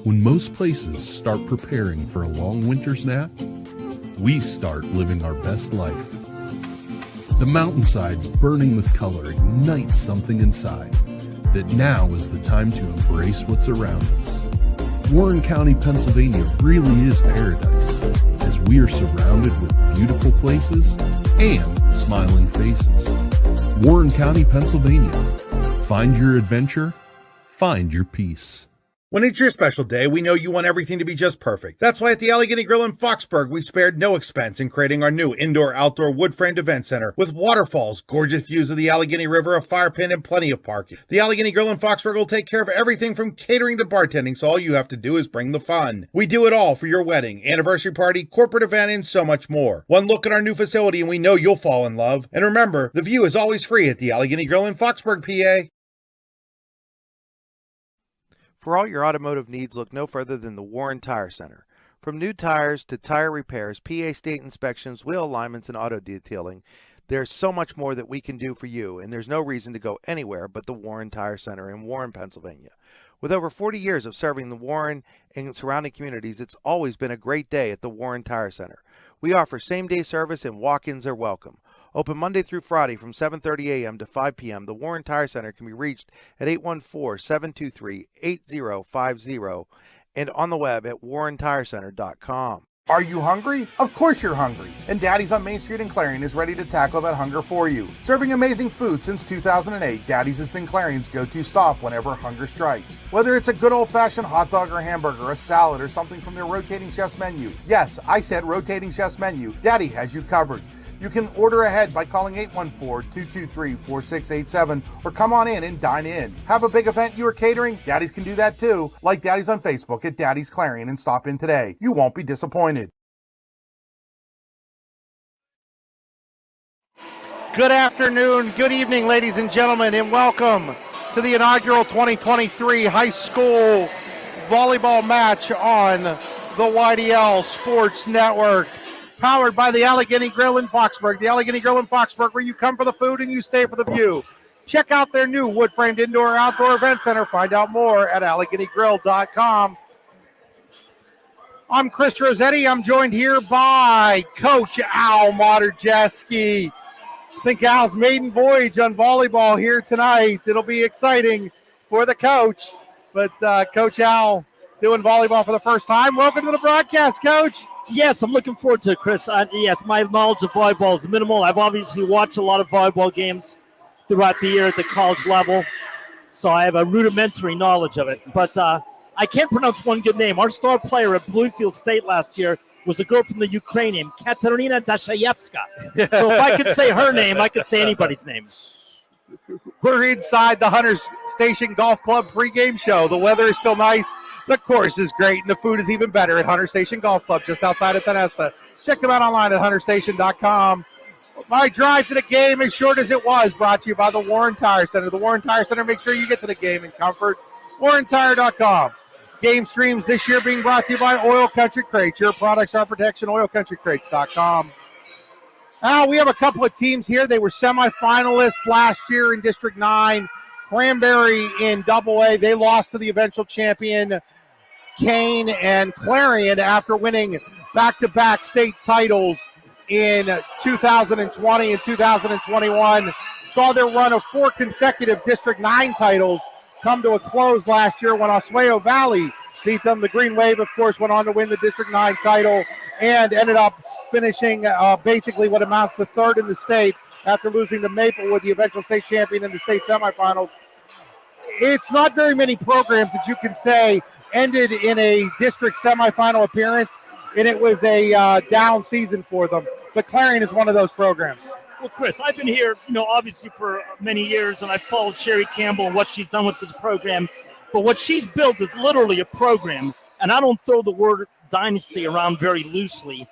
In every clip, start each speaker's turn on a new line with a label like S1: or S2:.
S1: When most places start preparing for a long winter's nap, we start living our best life. The mountainsides burning with color ignite something inside that now is the time to embrace what's around us. Warren County, Pennsylvania really is paradise, as we are surrounded with beautiful places and smiling faces. Warren County, Pennsylvania. Find your adventure, find your peace.
S2: When it's your special day, we know you want everything to be just perfect. That's why at the Allegheny Grill in Foxburg, we spared no expense in creating our new indoor-outdoor wood-framed event center with waterfalls, gorgeous views of the Allegheny River, a fire pit, and plenty of parking. The Allegheny Grill in Foxburg will take care of everything from catering to bartending, so all you have to do is bring the fun. We do it all for your wedding, anniversary party, corporate event, and so much more. One look at our new facility and we know you'll fall in love. And remember, the view is always free at the Allegheny Grill in Foxburg, PA.
S3: For all your automotive needs, look no further than the Warren Tire Center. From new tires to tire repairs, PA state inspections, wheel alignments, and auto detailing, there's so much more that we can do for you, and there's no reason to go anywhere but the Warren Tire Center in Warren, Pennsylvania. With over 40 years of serving the Warren and surrounding communities, it's always been a great day at the Warren Tire Center. We offer same-day service and walk-ins are welcome. Open Monday through Friday from 7:30 a.m. to 5 p.m., the Warren Tire Center can be reached at 814-723-8050 and on the web at warrentirecenter.com.
S2: Are you hungry? Of course you're hungry. And Daddy's on Main Street in Clarion is ready to tackle that hunger for you. Serving amazing food since 2008, Daddy's has been Clarion's go-to stop whenever hunger strikes. Whether it's a good old-fashioned hot dog or hamburger, a salad, or something from their rotating chef's menu. Yes, I said rotating chef's menu. Daddy has you covered. You can order ahead by calling 814-223-4687 or come on in and dine in. Have a big event you are catering? Daddy's can do that too. Like Daddy's on Facebook at Daddy's Clarion and stop in today. You won't be disappointed.
S3: Good afternoon, good evening, ladies and gentlemen, and welcome to the inaugural 2023 high school volleyball match on the YDL Sports Network. Powered by the Allegheny Grill in Foxburg. The Allegheny Grill in Foxburg, where you come for the food and you stay for the view. Check out their new wood-framed indoor-outdoor event center. Find out more at AlleghenyGrill.com. I'm Chris Rossetti. I'm joined here by Coach Al Moderjeski. I think Al's maiden voyage on volleyball here tonight. It'll be exciting for the coach. But Coach Al doing volleyball for the first time. Welcome to the broadcast, Coach.
S4: Yes, I'm looking forward to it, Chris. Yes, my knowledge of volleyball is minimal. I've obviously watched a lot of volleyball games throughout the year at the college level, so I have a rudimentary knowledge of it. But I can't pronounce one good name. Our star player at Bluefield State last year was a girl from the Ukrainian, Katerina Dashayevska. So if I could say her name, I could say anybody's name.
S3: We're inside the Hunters Station Golf Club pregame show. The weather is still nice. The course is great, and the food is even better at Hunter Station Golf Club just outside of Tonesta. Check them out online at hunterstation.com. My drive to the game, as short as it was, brought to you by the Warren Tire Center. The Warren Tire Center, make sure you get to the game in comfort. WarrenTire.com. Game streams this year being brought to you by Oil Country Crates. Your products, our protection, oilcountrycrates.com. Now, we have a couple of teams here. They were semifinalists last year in District 9. Cranberry in Double-A. They lost to the eventual champion, Kane, and Clarion after winning back-to-back state titles in 2020 and 2021. Saw their run of 4 consecutive District 9 titles come to a close last year when Oswego Valley beat them. The Green Wave, of course, went on to win the District 9 title and ended up finishing basically what amounts to third in the state after losing to Maplewood, the eventual state champion in the state semifinals. It's not very many programs that you can say ended in a district semifinal appearance, and it was a down season for them. But Clarion is one of those programs.
S4: Well, Chris, I've been here, obviously for many years, and I've followed Sherry Campbell and what she's done with this program. But what she's built is literally a program, and I don't throw the word dynasty around very loosely.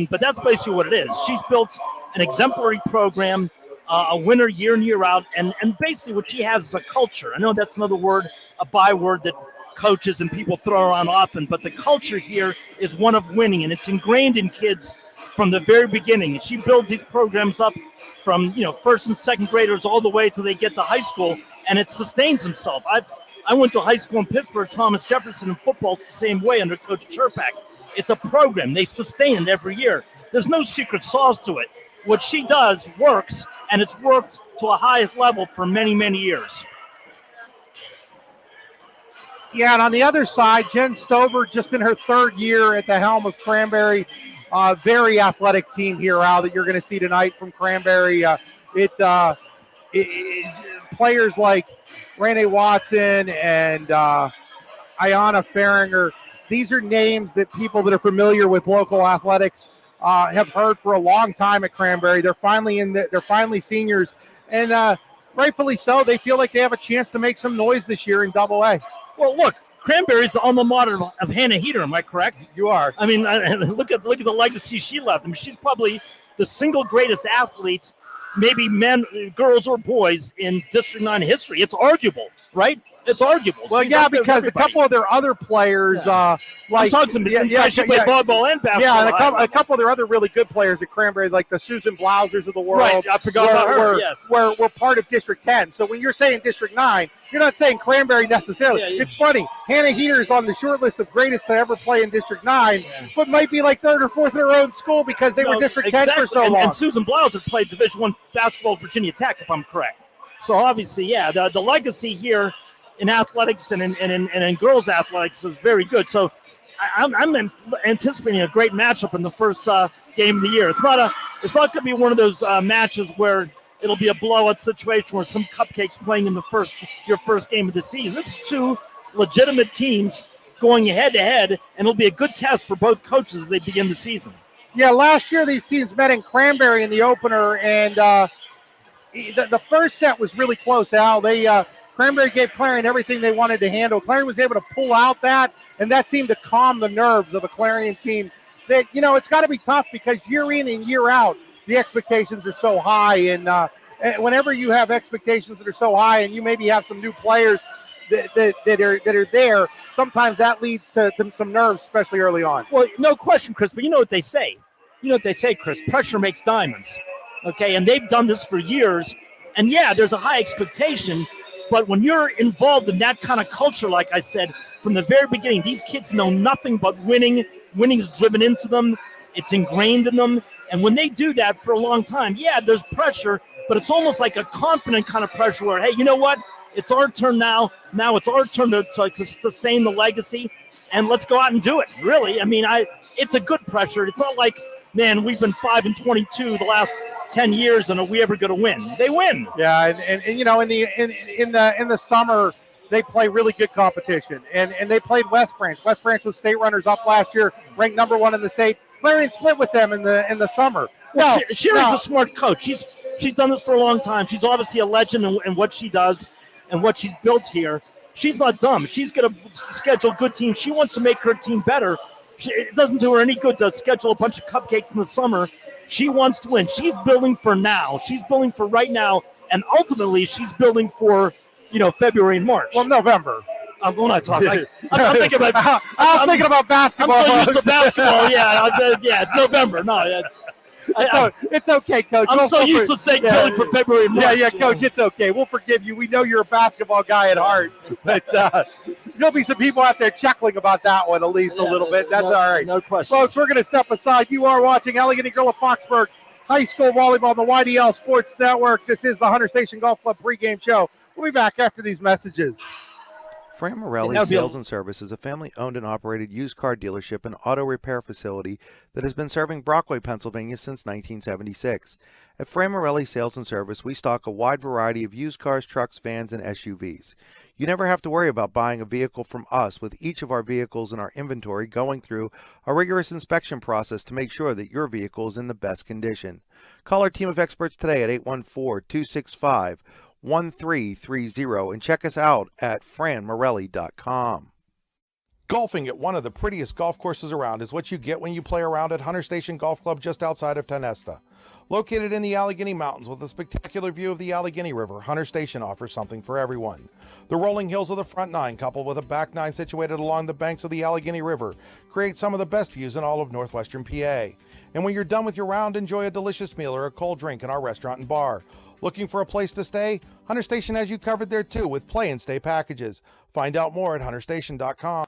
S4: But that's basically what it is. She's built an exemplary program, a winner year in, year out, and basically what she has is a culture. I know that's another word, a byword that coaches and people throw around often, but the culture here is one of winning, and it's ingrained in kids from the very beginning. And she builds these programs up from first and second graders all the way till they get to high school, and it sustains themselves. I went to high school in Pittsburgh, Thomas Jefferson, in football the same way under Coach Cherpak. It's a program. They sustain it every year. There's no secret sauce to it. What she does works, and it's worked to a highest level for many, many years.
S3: Yeah, and on the other side, Jen Stover, just in her third year at the helm of Cranberry. Very athletic team here, Al, that you're going to see tonight from Cranberry. Players like Renee Watson and Ayanna Faringer, these are names that people that are familiar with local athletics have heard for a long time at Cranberry. They're finally seniors, and rightfully so. They feel like they have a chance to make some noise this year in Double A.
S4: Well, look, Cranberry's the alma mater of Hannah Heater. Am I correct?
S3: You are.
S4: I mean, look at the legacy she left. I mean, she's probably the single greatest athlete, maybe men, girls, or boys in District 9 history. It's arguable, right? It's arguable.
S3: Well,
S4: She's
S3: yeah, because a couple of their other players, like
S4: I'm talking she played volleyball and basketball.
S3: Yeah, and a couple of their other really good players at Cranberry, like the Susan Blausers of the world.
S4: Right, I forgot about her. Yes,
S3: were part of District 10. So when you're saying District 9, you're not saying Cranberry necessarily.
S4: Yeah.
S3: It's funny. Hannah Heater is on the short list of greatest to ever play in District 9, but might be like third or fourth in her own school because they were District 10 for so long.
S4: And Susan Blauser played Division I basketball at Virginia Tech, if I'm correct. So obviously, yeah, the legacy here in athletics and in girls athletics is very good. So I'm anticipating a great matchup in the first game of the year. It's not going to be one of those matches where it'll be a blowout situation where some cupcakes playing in your first game of the season. This is two legitimate teams going head to head, and it'll be a good test for both coaches as they begin the season.
S3: Yeah, last year these teams met in Cranberry in the opener, and the first set was really close, Al. Cranberry gave Clarion everything they wanted to handle. Clarion was able to pull out that, and that seemed to calm the nerves of a Clarion team. That, it's got to be tough because year in and year out, the expectations are so high. And whenever you have expectations that are so high and you maybe have some new players that are there, sometimes that leads to some nerves, especially early on.
S4: Well, no question, Chris, but you know what they say. Chris? Pressure makes diamonds. Okay, and they've done this for years. And, yeah, there's a high expectation. But when you're involved in that kind of culture, like I said, from the very beginning, these kids know nothing but winning. Winning is driven into them. It's ingrained in them. And when they do that for a long time, yeah, there's pressure, but it's almost like a confident kind of pressure where, hey, you know what? It's our turn now. Now it's our turn to sustain the legacy, and let's go out and do it. Really, I mean, it's a good pressure. It's not like, man, we've been 5-22 the last 10 years, and are we ever going to win? They win.
S3: Yeah, and in the summer they play really good competition, and they played West Branch. West Branch was state runners up last year, ranked number 1 in the state. Clarion split with them in the summer.
S4: Well, Sherry's a smart coach. She's done this for a long time. She's obviously a legend in what she does and what she's built here. She's not dumb. She's going to schedule good teams. She wants to make her team better. It doesn't do her any good to schedule a bunch of cupcakes in the summer. She wants to win. She's building for now. She's building for right now, and ultimately she's building for February and March.
S3: Well, November.
S4: I'm not talking. I'm thinking about.
S3: I was thinking about basketball.
S4: I'm so used to basketball. Yeah, it's November. No,
S3: it's okay, Coach.
S4: I'm so used to saying building for February and March.
S3: Yeah, Coach, it's okay. We'll forgive you. We know you're a basketball guy at heart, but there'll be some people out there chuckling about that one at least a little bit. That's all right.
S4: No question.
S3: Folks, we're going to step aside. You are watching Allegheny Grill of Foxburg High School Volleyball on the YDL Sports Network. This is the Hunter Station Golf Club pregame show. We'll be back after these messages.
S5: Fran Morelli Sales and Service is a family-owned and operated used car dealership and auto repair facility that has been serving Brockway, Pennsylvania since 1976. At Fran Morelli Sales and Service, we stock a wide variety of used cars, trucks, vans, and SUVs. You never have to worry about buying a vehicle from us, with each of our vehicles in our inventory going through a rigorous inspection process to make sure that your vehicle is in the best condition. Call our team of experts today at 814-265-1330 and check us out at franmorelli.com.
S2: Golfing at one of the prettiest golf courses around is what you get when you play around at Hunter Station Golf Club just outside of Tonesta. Located in the Allegheny Mountains with a spectacular view of the Allegheny River, Hunter Station offers something for everyone. The rolling hills of the front nine, coupled with a back nine situated along the banks of the Allegheny River, create some of the best views in all of northwestern PA. And when you're done with your round, enjoy a delicious meal or a cold drink in our restaurant and bar. Looking for a place to stay?
S3: Hunter Station has you covered there too with play and stay packages. Find out more at hunterstation.com.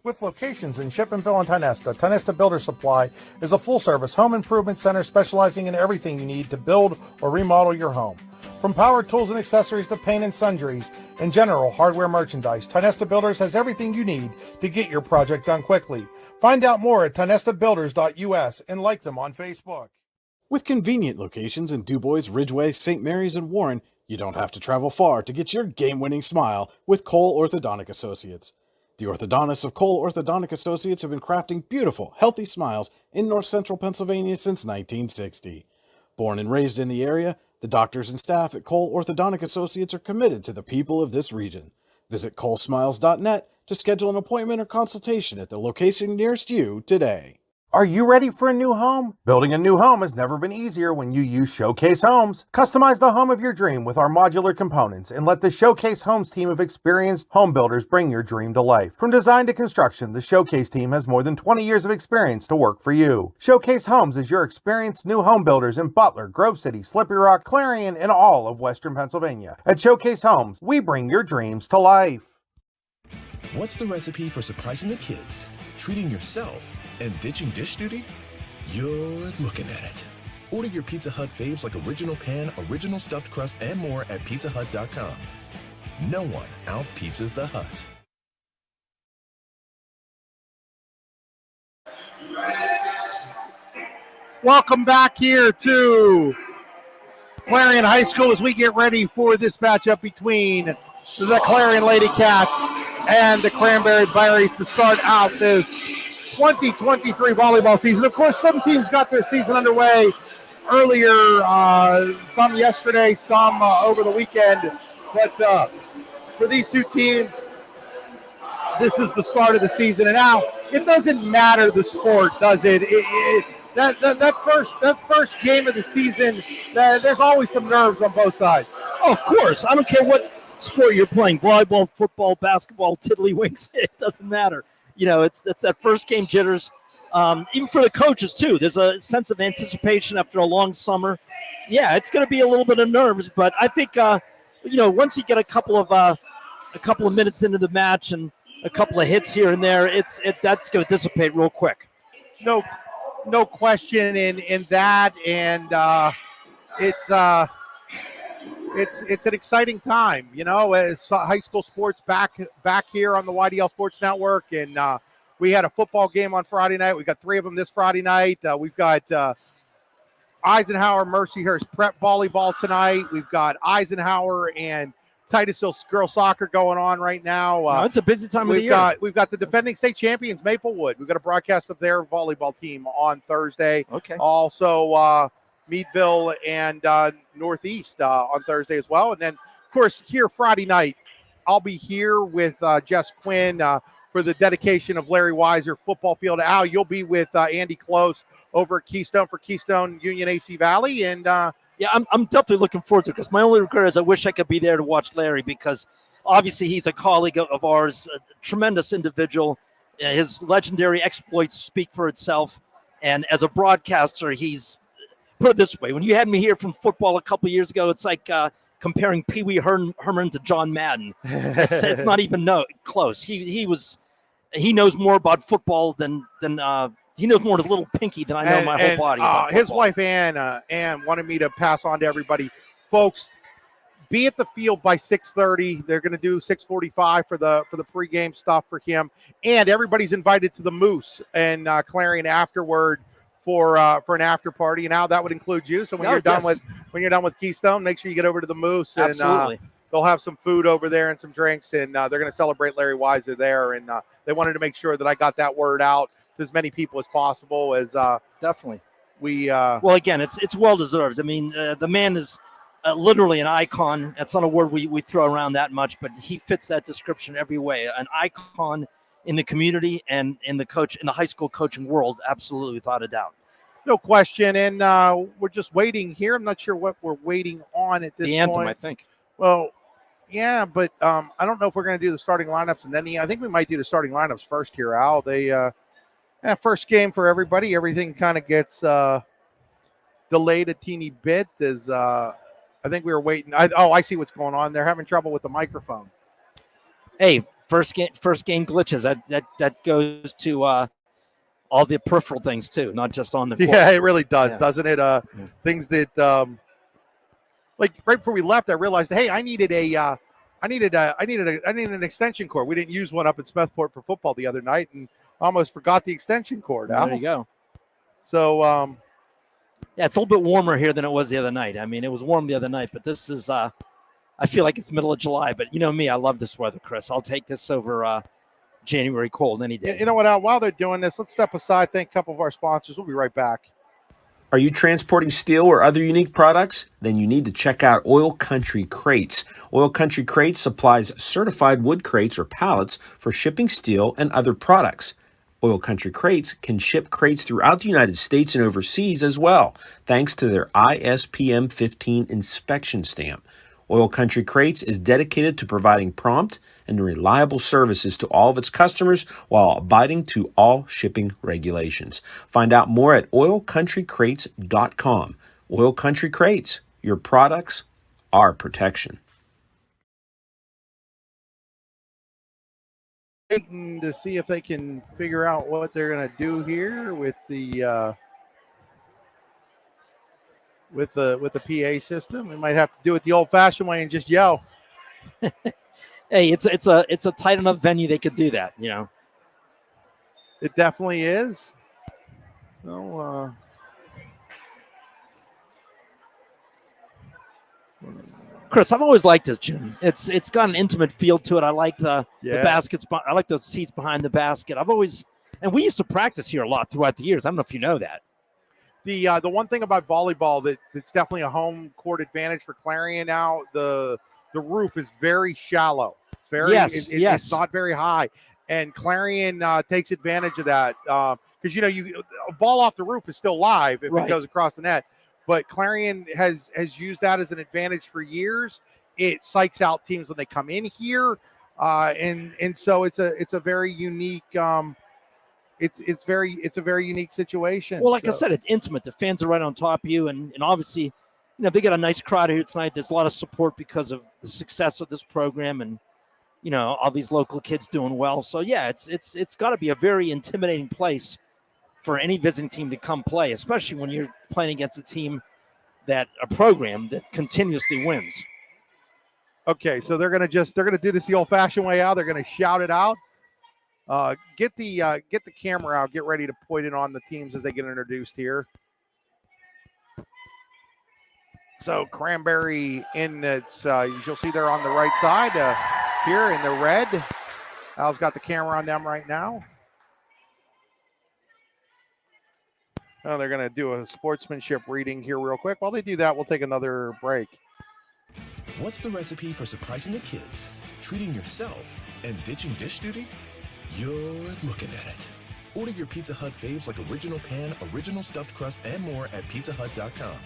S3: With locations in Shippenville and Tionesta, Tionesta Builder Supply is a full-service home improvement center specializing in everything you need to build or remodel your home. From power tools and accessories to paint and sundries and general hardware merchandise, Tionesta Builders has everything you need to get your project done quickly. Find out more at tionestabuilders.us and like them on Facebook.
S6: With convenient locations in DuBois, Ridgeway, St. Mary's, and Warren, you don't have to travel far to get your game-winning smile with Cole Orthodontic Associates. The orthodontists of Cole Orthodontic Associates have been crafting beautiful, healthy smiles in north central Pennsylvania since 1960. Born and raised in the area, the doctors and staff at Cole Orthodontic Associates are committed to the people of this region. Visit colesmiles.net to schedule an appointment or consultation at the location nearest you today.
S2: Are you ready for a new home? Building a new home has never been easier when you use Showcase Homes. Customize the home of your dream with our modular components and let the Showcase Homes team of experienced home builders bring your dream to life. From design to construction, the Showcase team has more than 20 years of experience to work for you. Showcase Homes is your experienced new home builders in Butler, Grove City, Slippery Rock, Clarion, and all of Western Pennsylvania. At Showcase Homes, we bring your dreams to life.
S7: What's the recipe for surprising the kids, treating yourself, and ditching dish duty? You're looking at it. Order your Pizza Hut faves like original pan, original stuffed crust, and more at pizzahut.com. No one out-pizzas the Hut.
S3: Welcome back here to Clarion High School as we get ready for this matchup between the Clarion Lady Cats and the Cranberry Berries to start out this 2023 volleyball season. Of course, some teams got their season underway earlier, some yesterday, some over the weekend. But for these two teams, this is the start of the season. And now it doesn't matter the sport, does it? That first game of the season, there's always some nerves on both sides.
S4: Oh, of course. I don't care what sport you're playing, volleyball, football, basketball, tiddlywinks. It doesn't matter. You know, it's that first game jitters. Even for the coaches, too. There's a sense of anticipation after a long summer. Yeah, it's going to be a little bit of nerves, but I think, once you get a couple of minutes into the match and a couple of hits here and there, that's going to dissipate real quick.
S3: No question in that, and it's an exciting time, as high school sports back here on the YDL Sports Network, and we had a football game on Friday night. We got 3 of them this Friday night. We've got Eisenhower Mercyhurst Prep volleyball tonight. We've got Eisenhower and Titusville girls soccer going on right now.
S4: It's a busy time of the year.
S3: We've got the defending state champions Maplewood. We've got a broadcast of their volleyball team on Thursday.
S4: Okay.
S3: Also, Meadville and Northeast on Thursday as well. And then, of course, here Friday night, I'll be here with Jess Quinn for the dedication of Larry Weiser football field. Al, you'll be with Andy Close over at Keystone for Keystone Union AC Valley. And
S4: yeah, I'm definitely looking forward to it, because my only regret is I wish I could be there to watch Larry, because obviously he's a colleague of ours, a tremendous individual. His legendary exploits speak for itself. And as a broadcaster, he's, put it this way, when you had me here from football a couple years ago, it's like comparing Pee Wee Herman to John Madden. It's not even close. He knows more about football than he knows more to little pinky than I know my whole body.
S3: His wife Ann wanted me to pass on to everybody, folks. Be at the field by 6:30. They're going to do 6:45 for the pregame stuff for him, and everybody's invited to the Moose and Clarion afterward for an after party. And now that would include you. So when you're done with Keystone, make sure you get over to the Moose.
S4: Absolutely.
S3: And they'll have some food over there and some drinks, and they're going to celebrate Larry Weiser there. And they wanted to make sure that I got that word out to as many people as possible. As
S4: definitely
S3: we
S4: well, again, it's well deserved. I mean, the man is literally an icon. That's not a word we throw around that much, but he fits that description every way. An icon in the community and in the high school coaching world, absolutely, without a doubt.
S3: No question. And we're just waiting here. I'm not sure what we're waiting on at this point.
S4: The anthem, I think.
S3: Well, yeah, but I don't know if we're going to do the starting lineups and then I think we might do the starting lineups first here, Al. They first game for everybody. Everything kind of gets delayed a teeny bit as I think we were waiting. I see what's going on. They're having trouble with the microphone.
S4: Hey, first game glitches. That goes to all the peripheral things too, not just on the court.
S3: Yeah, it really does, doesn't it? Things that like right before we left, I realized, hey, I needed an extension cord. We didn't use one up in Smethport for football the other night, and almost forgot the extension cord.
S4: There you go.
S3: So
S4: yeah, it's a little bit warmer here than it was the other night. I mean, it was warm the other night, but this is I feel like it's middle of July. But you know me, I love this weather, Chris. I'll take this over January cold any day.
S3: You know what? While they're doing this, let's step aside. Thank a couple of our sponsors. We'll be right back.
S8: Are you transporting steel or other unique products? Then you need to check out Oil Country Crates. Oil Country Crates supplies certified wood crates or pallets for shipping steel and other products. Oil Country Crates can ship crates throughout the United States and overseas as well, thanks to their ISPM 15 inspection stamp. Oil Country Crates is dedicated to providing prompt and reliable services to all of its customers while abiding to all shipping regulations. Find out more at oilcountrycrates.com. Oil Country Crates, your products, our protection.
S3: Waiting to see if they can figure out what they're going to do here with the with the PA system. We might have to do it the old-fashioned way and just yell.
S4: Hey, it's a tight enough venue they could do that, you know.
S3: It definitely is. So
S4: Chris, I've always liked this gym. It's got an intimate feel to it. I like the baskets. I like the seats behind the basket. And we used to practice here a lot throughout the years. I don't know if you know that.
S3: The one thing about volleyball that's definitely a home court advantage for Clarion now, the roof is very shallow. It's not very high. And Clarion takes advantage of that because, a ball off the roof is still live if it goes across the net. But Clarion has used that as an advantage for years. It psychs out teams when they come in here. And so it's a very unique it's a very unique situation.
S4: Well, like I said, it's intimate. The fans are right on top of you, and obviously, they got a nice crowd here tonight. There's a lot of support because of the success of this program, and all these local kids doing well. So yeah, it's got to be a very intimidating place for any visiting team to come play, especially when you're playing against a program that continuously wins.
S3: Okay, so they're gonna do this the old-fashioned way out. They're gonna shout it out. Get the camera out. Get ready to point it on the teams as they get introduced here. So Cranberry you'll see they're on the right side here in the red. Al's got the camera on them right now. Oh, they're going to do a sportsmanship reading here real quick. While they do that, we'll take another break.
S7: What's the recipe for surprising the kids, treating yourself, and ditching dish duty? You're looking at it. Order your Pizza Hut faves like original pan, original stuffed crust, and more at pizzahut.com.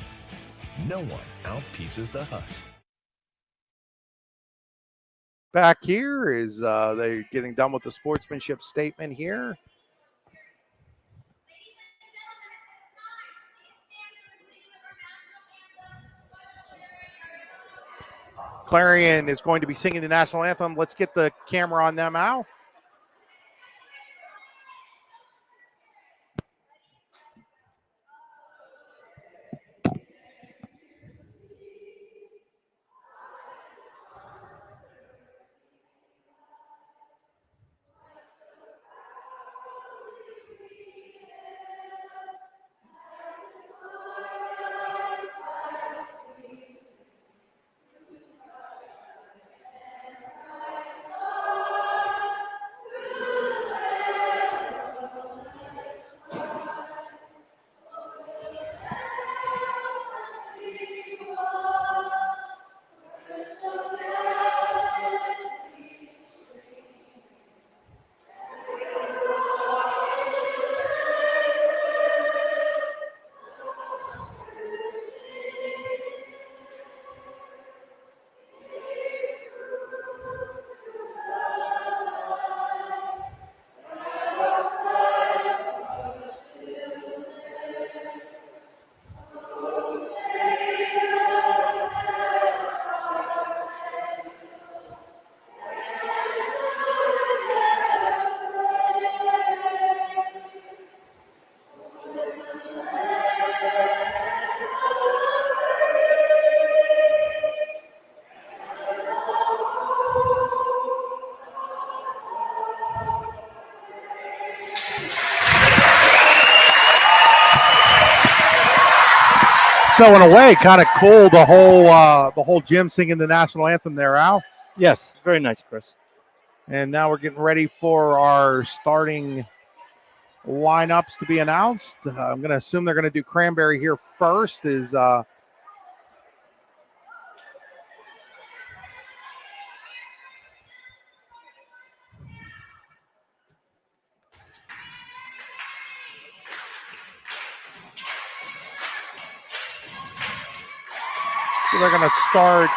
S7: No one out-pizzas the Hut.
S3: Back here is they're getting done with the sportsmanship statement here. Clarion is going to be singing the national anthem. Let's get the camera on them, Al. So in a way, kind of cool, the whole gym singing the national anthem there, Al.
S4: Yes, very nice, Chris.
S3: And now we're getting ready for our starting lineups to be announced. I'm going to assume they're going to do Cranberry here first. So they're going to start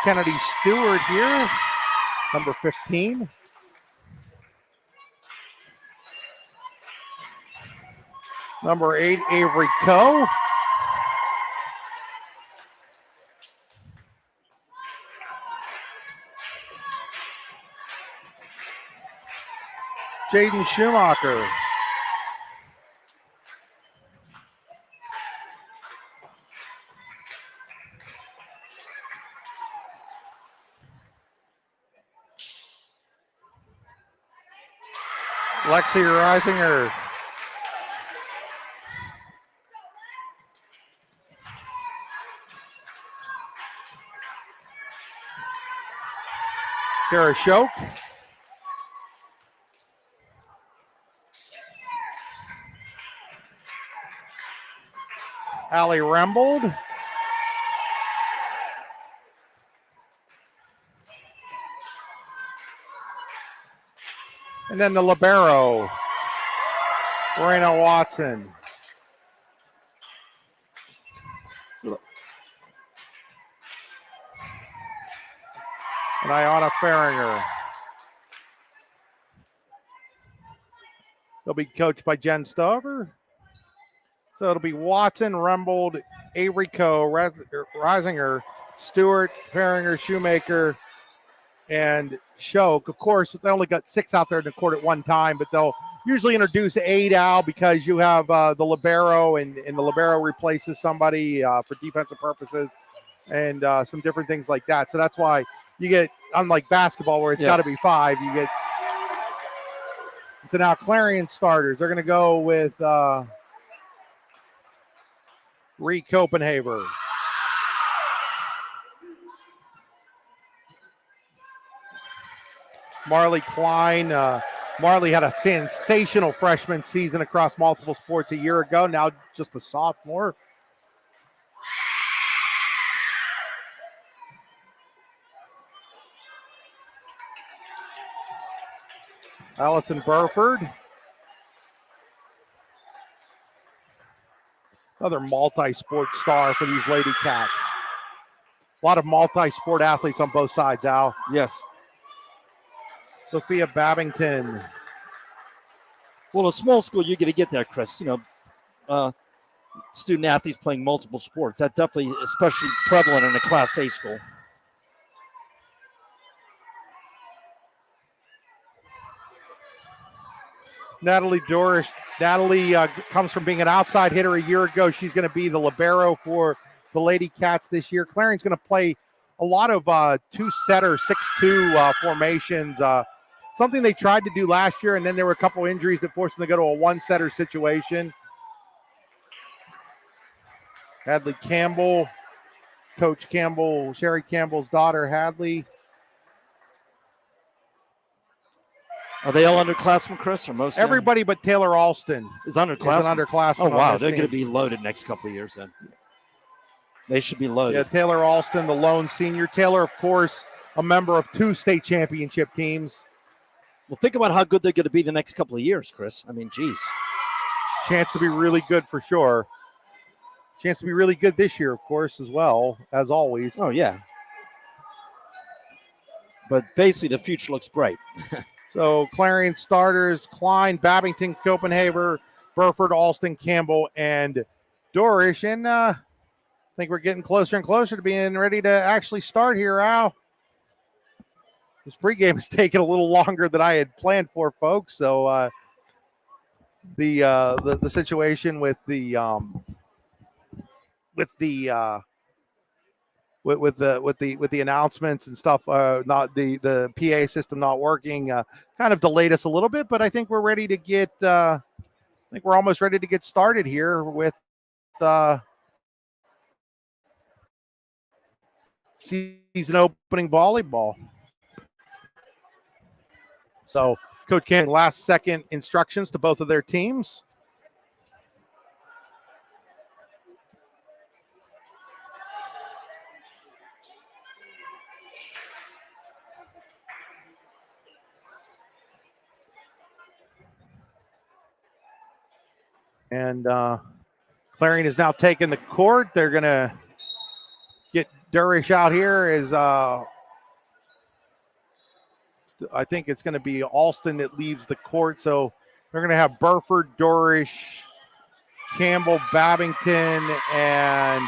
S3: Kennedy Stewart here, number 15. Number 8, Avery Coe. Jaden Schumacher. Lexi Reisinger. Kara Shoke. Allie Rembold. And then the libero, Lorena Watson. And Ayanna Farringer. They'll be coached by Jen Stover. So it'll be Watson, Rembold, Avery Coe, Reisinger, Stewart, Farringer, Shoemaker, and Shoke. Of course, they only got 6 out there in the court at one time, but they'll usually introduce 8 out because you have the libero, and the libero replaces somebody for defensive purposes and some different things like that. So that's why you get, unlike basketball where it's got to be 5, you get. So now Clarion starters. They're going to go with Ree Copenhaver. Marley Klein. Marley had a sensational freshman season across multiple sports a year ago. Now just a sophomore. Allison Burford. Another multi-sport star for these Lady Cats. A lot of multi-sport athletes on both sides, Al.
S4: Yes.
S3: Sophia Babington.
S4: Well, a small school, you're going to get that, Chris. You know, student athletes playing multiple sports. That definitely, especially prevalent in a Class A school.
S3: Natalie Dorish. Natalie comes from being an outside hitter a year ago. She's going to be the libero for the Lady Cats this year. Clarion's going to play a lot of 2-setter, 6-2 formations. Something they tried to do last year, and then there were a couple injuries that forced them to go to a 1-setter situation. Hadley Campbell, Coach Campbell, Sherry Campbell's daughter, Hadley.
S4: Are they all underclassmen, Chris, or most?
S3: Everybody but Taylor Alston
S4: is underclassmen.
S3: Is an underclassman.
S4: Oh wow, they're going to be loaded next couple of years. Then they should be loaded.
S3: Yeah, Taylor Alston, the lone senior. Taylor, of course, a member of 2 state championship teams.
S4: Well, think about how good they're going to be the next couple of years, Chris. I mean, geez.
S3: Chance to be really good for sure. Chance to be really good this year, of course, as well, as always.
S4: Oh, yeah. But basically, the future looks bright.
S3: So, Clarion starters, Klein, Babington, Copenhaver, Burford, Alston, Campbell, and Dorish. And I think we're getting closer and closer to being ready to actually start here, Al. This pregame has taken a little longer than I had planned for, folks. So the situation with the announcements and stuff, not the PA system not working, kind of delayed us a little bit. But I think we're ready to get. I think we're almost ready to get started here with season opening volleyball. So Coach King, last second instructions to both of their teams. And Clarion is now taking the court. They're going to get Durish out here as I think it's going to be Alston that leaves the court. So they're going to have Burford, Durish, Campbell, Babington, and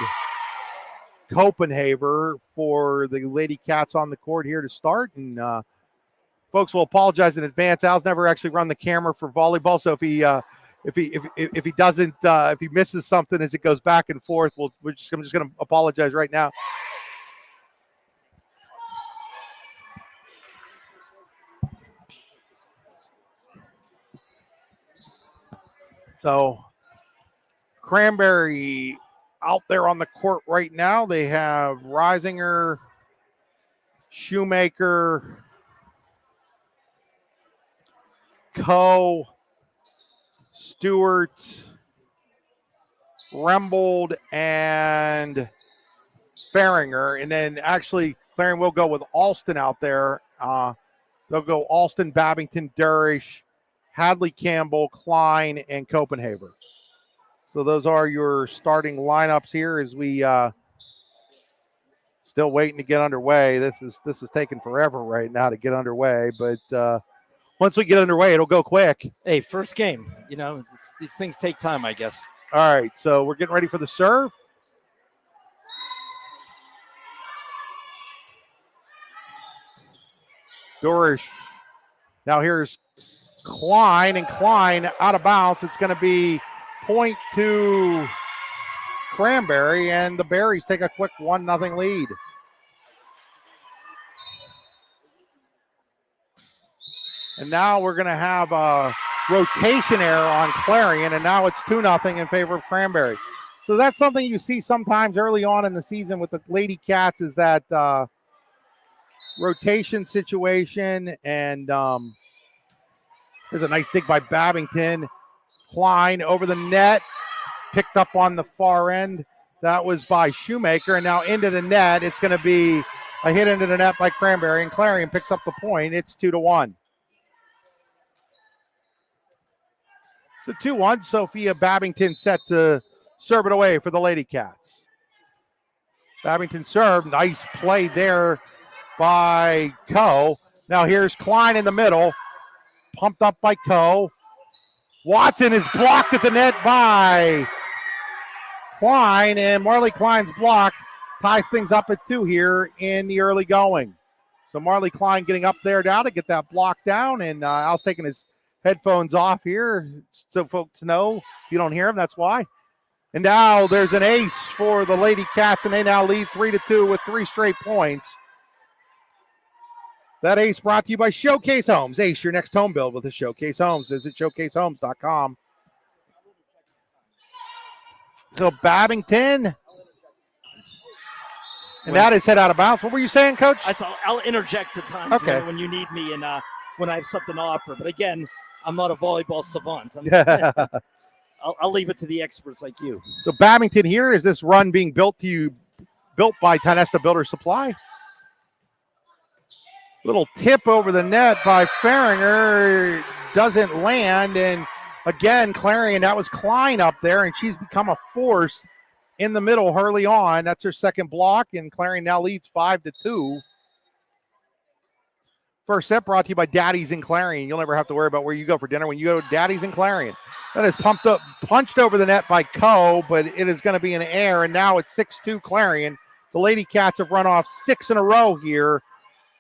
S3: Copenhaver for the Lady Cats on the court here to start. And folks will apologize in advance. Al's never actually run the camera for volleyball, so if he doesn't, if he misses something as it goes back and forth, I'm just going to apologize right now. So Cranberry out there on the court right now. They have Reisinger, Shoemaker, Coe, Stewart, Rembold, and Farringer. And then actually Clarion will go with Alston out there. They'll go Alston, Babington, Durish, Hadley, Campbell, Klein, and Copenhaver. So those are your starting lineups here as we still waiting to get underway. This is taking forever right now to get underway, but once we get underway, it'll go quick.
S9: Hey, first game, these things take time, I guess.
S3: All right, so we're getting ready for the serve. Durish. Now here's Klein, and Klein out of bounds. It's going to be point to Cranberry, and the Berries take a quick 1-0 lead. And now we're going to have a rotation error on Clarion, and now it's 2-0 in favor of Cranberry. So that's something you see sometimes early on in the season with the Lady Cats is that rotation situation. And there's a nice dig by Babington. Klein over the net, picked up on the far end. That was by Shoemaker, and now into the net. It's going to be a hit into the net by Cranberry, and Clarion picks up the point. It's 2-1. So 2-1, Sophia Babington set to serve it away for the Lady Cats. Babington serve, nice play there by Coe. Now here's Klein in the middle, pumped up by Coe. Watson is blocked at the net by Klein, and Marley Klein's block ties things up at 2 here in the early going. So Marley Klein getting up there now to get that block down, and Al's taking his headphones off here so folks know. If you don't hear him, that's why. And now there's an ace for the Lady Cats, and they now lead 3-2 with 3 straight points. That ace brought to you by Showcase Homes. Ace your next home build with a Showcase Homes. Visit showcasehomes.com. So Babington. And that is head out of bounds. What were you saying, Coach?
S4: I'll interject at times when you need me and when I have something to offer. But again, I'm not a volleyball savant. I'll leave it to the experts like you.
S3: So Babington here, is this run being built by Tionesta Builder Supply? Little tip over the net by Farringer, doesn't land, and again, Clarion, that was Klein up there, and she's become a force in the middle early on. That's her second block, and Clarion now leads 5-2. First set brought to you by Daddy's and Clarion. You'll never have to worry about where you go for dinner when you go to Daddy's and Clarion. That is punched over the net by Coe, but it is going to be an error, and now it's 6-2 Clarion. The Lady Cats have run off 6 in a row here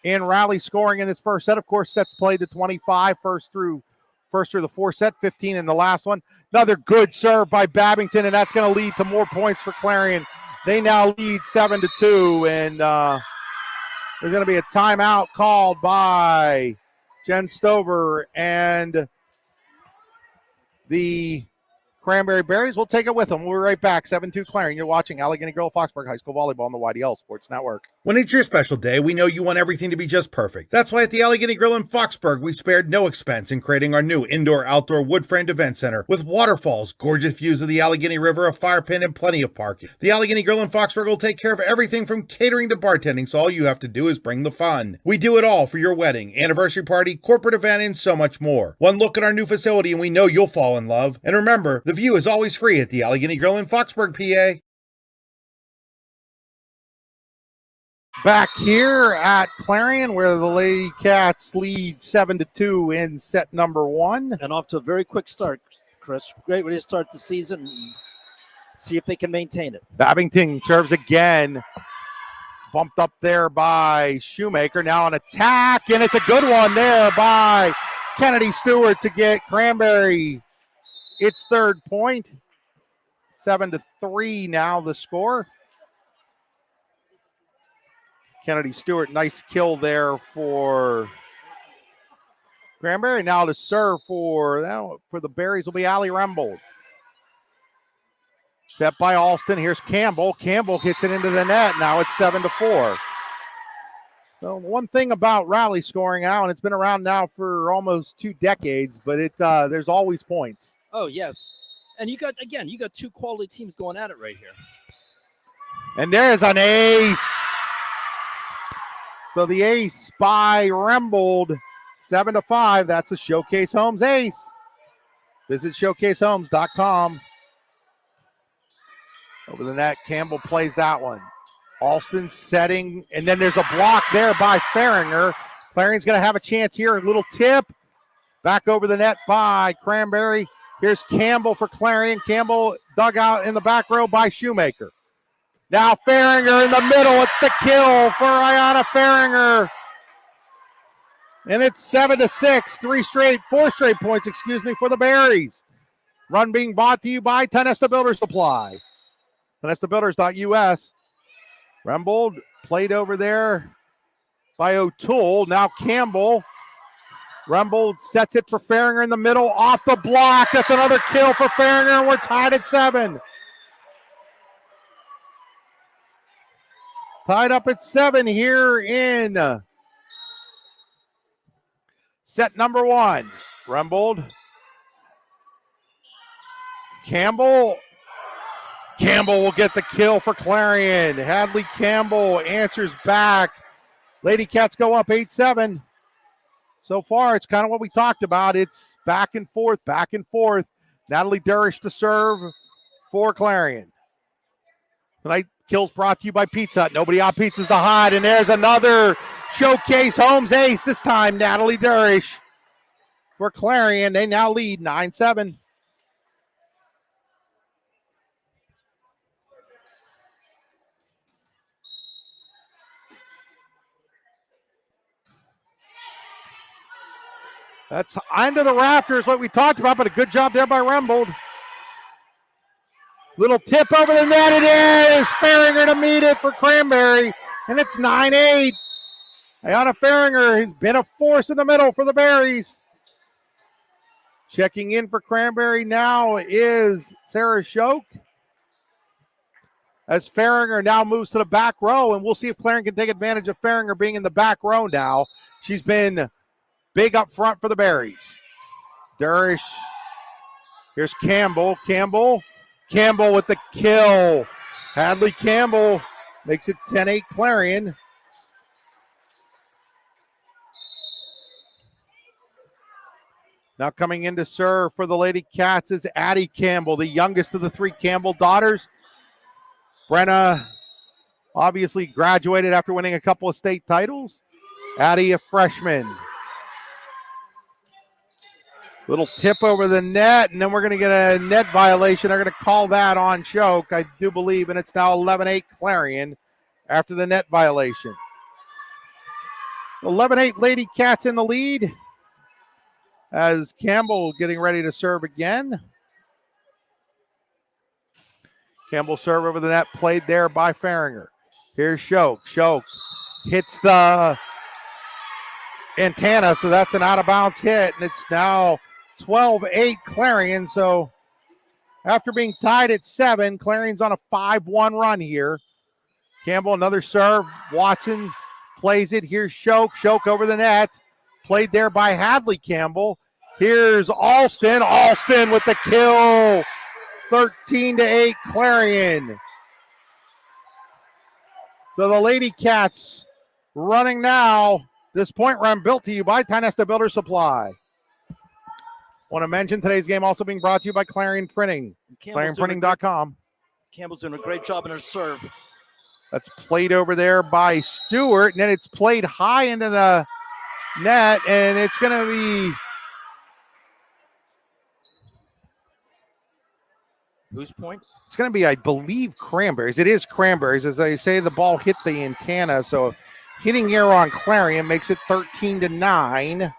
S3: in rally scoring in this first set. Of course, sets played to 25, first through the 4 set, 15 in the last one. Another good serve by Babington, and that's going to lead to more points for Clarion. They now lead 7-2, and there's going to be a timeout called by Jen Stover and the Cranberry Berries. We'll take it with them. We'll be right back. 7-2 Clarion. You're watching Allegheny Grove Foxburg High School Volleyball on the YDL Sports Network.
S2: When it's your special day, we know you want everything to be just perfect. That's why at the Allegheny Grill in Foxburg, we spared no expense in creating our new indoor-outdoor wood-framed event center with waterfalls, gorgeous views of the Allegheny River, a fire pit, and plenty of parking. The Allegheny Grill in Foxburg will take care of everything from catering to bartending, so all you have to do is bring the fun. We do it all for your wedding, anniversary party, corporate event, and so much more. One look at our new facility and we know you'll fall in love. And remember, the view is always free at the Allegheny Grill in Foxburg, PA.
S3: Back here at Clarion, where the Lady Cats lead 7-2 in set number 1.
S9: And off to a very quick start, Chris. Great way to start the season. See if they can maintain it.
S3: Babington serves again. Bumped up there by Shoemaker. Now an attack, and it's a good one there by Kennedy Stewart to get Cranberry its third point. 7-3 now the score. Kennedy Stewart, nice kill there for Cranberry. Now to serve for the Berries will be Allie Rembold. Set by Alston. Here's Campbell. Campbell gets it into the net. Now it's 7-4. So one thing about rally scoring now, and it's been around now for almost 2 decades, but there's always points.
S9: Oh, yes. And you got two quality teams going at it right here.
S3: And there's an ace. So the ace by Rembold, 7-5. That's a Showcase Homes ace. Visit showcasehomes.com. Over the net, Campbell plays that one. Alston setting, and then there's a block there by Farringer. Clarion's going to have a chance here. A little tip. Back over the net by Cranberry. Here's Campbell for Clarion. Campbell dug out in the back row by Shoemaker. Now Farringer in the middle. It's the kill for Ayanna Farringer. And it's 7-6. 4 straight points, for the Berries. Run being brought to you by Tenesta Builder Supply. TenestaBuilders.us. Rembold played over there by O'Toole. Now Campbell. Rembold sets it for Farringer in the middle. Off the block. That's another kill for Farringer, and we're tied at 7. Tied up at 7 here in set number 1. Rembold. Campbell will get the kill for Clarion. Hadley Campbell answers back. Lady Cats go up 8-7. So far, it's kind of what we talked about. It's back and forth. Natalie Durish to serve for Clarion. Tonight, kills brought to you by Pizza Hut. Nobody out pizzas the hide, and there's another Showcase Homes ace. This time, Natalie Durish for Clarion. They now lead 9-7. That's under the rafters, what we talked about, but a good job there by Rembold. Little tip over the net, it is Farringer to meet it for Cranberry, and it's 9-8. Ayanna Farringer has been a force in the middle for the Berries. Checking in for Cranberry now is Sarah Shoke. As Farringer now moves to the back row, and we'll see if Clarion can take advantage of Farringer being in the back row now. She's been big up front for the Berries. Durish. Here's Campbell. Campbell with the kill. Hadley Campbell makes it 10-8 Clarion. Now coming in to serve for the Lady Cats is Addie Campbell, the youngest of the 3 Campbell daughters. Brenna obviously graduated after winning a couple of state titles. Addie, a freshman. Little tip over the net, and then we're going to get a net violation. They're going to call that on Shoke, I do believe, and it's now 11-8 Clarion after the net violation. 11-8 Lady Cats in the lead as Campbell getting ready to serve again. Campbell serve over the net, played there by Farringer. Here's Shoke. Shoke hits the antenna, so that's an out-of-bounds hit, and it's now 12-8 Clarion, so After being tied at 7, Clarion's on a 5-1 run here. Campbell, another serve. Watson plays it. Here's Shoke. Shoke over the net. Played there by Hadley Campbell. Here's Alston. Alston with the kill. 13-8 Clarion. So the Lady Cats running now. This point run brought to you by Tynesta Builder Supply. Want to mention today's game also being brought to you by Clarion Printing. ClarionPrinting.com.
S9: Campbell's doing a great job in her serve.
S3: That's played over there by Stewart, and then it's played high into the net, and it's going to be...
S9: Whose point?
S3: It's going to be, I believe, Cranberries. It is Cranberries. As they say, the ball hit the antenna, so hitting error on Clarion makes it 13-9.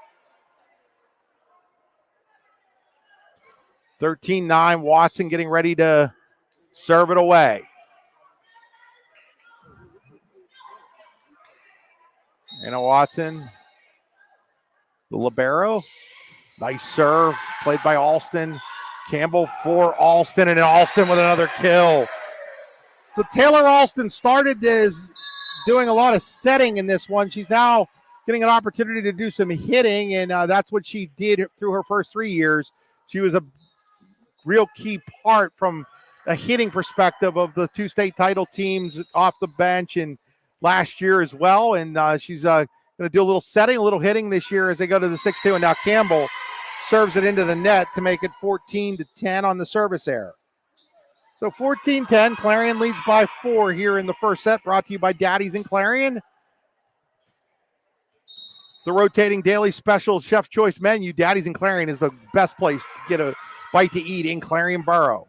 S3: 13-9, Watson getting ready to serve it away. Anna Watson, the libero. Nice serve, played by Alston. Campbell for Alston, and Alston with another kill. So Taylor Alston started as doing a lot of setting in this one. She's now getting an opportunity to do some hitting, and that's what she did through her first 3 years. She was a real key part from a hitting perspective of the 2 state title teams off the bench and last year as well. And she's going to do a little setting, a little hitting this year as they go to the 6-2. And now Campbell serves it into the net to make it 14-10 on the service error. So 14-10, Clarion leads by 4 here in the first set, brought to you by Daddy's and Clarion. The rotating daily special chef choice menu, Daddy's and Clarion, is the best place to get a bite to eat in Clarion Borough.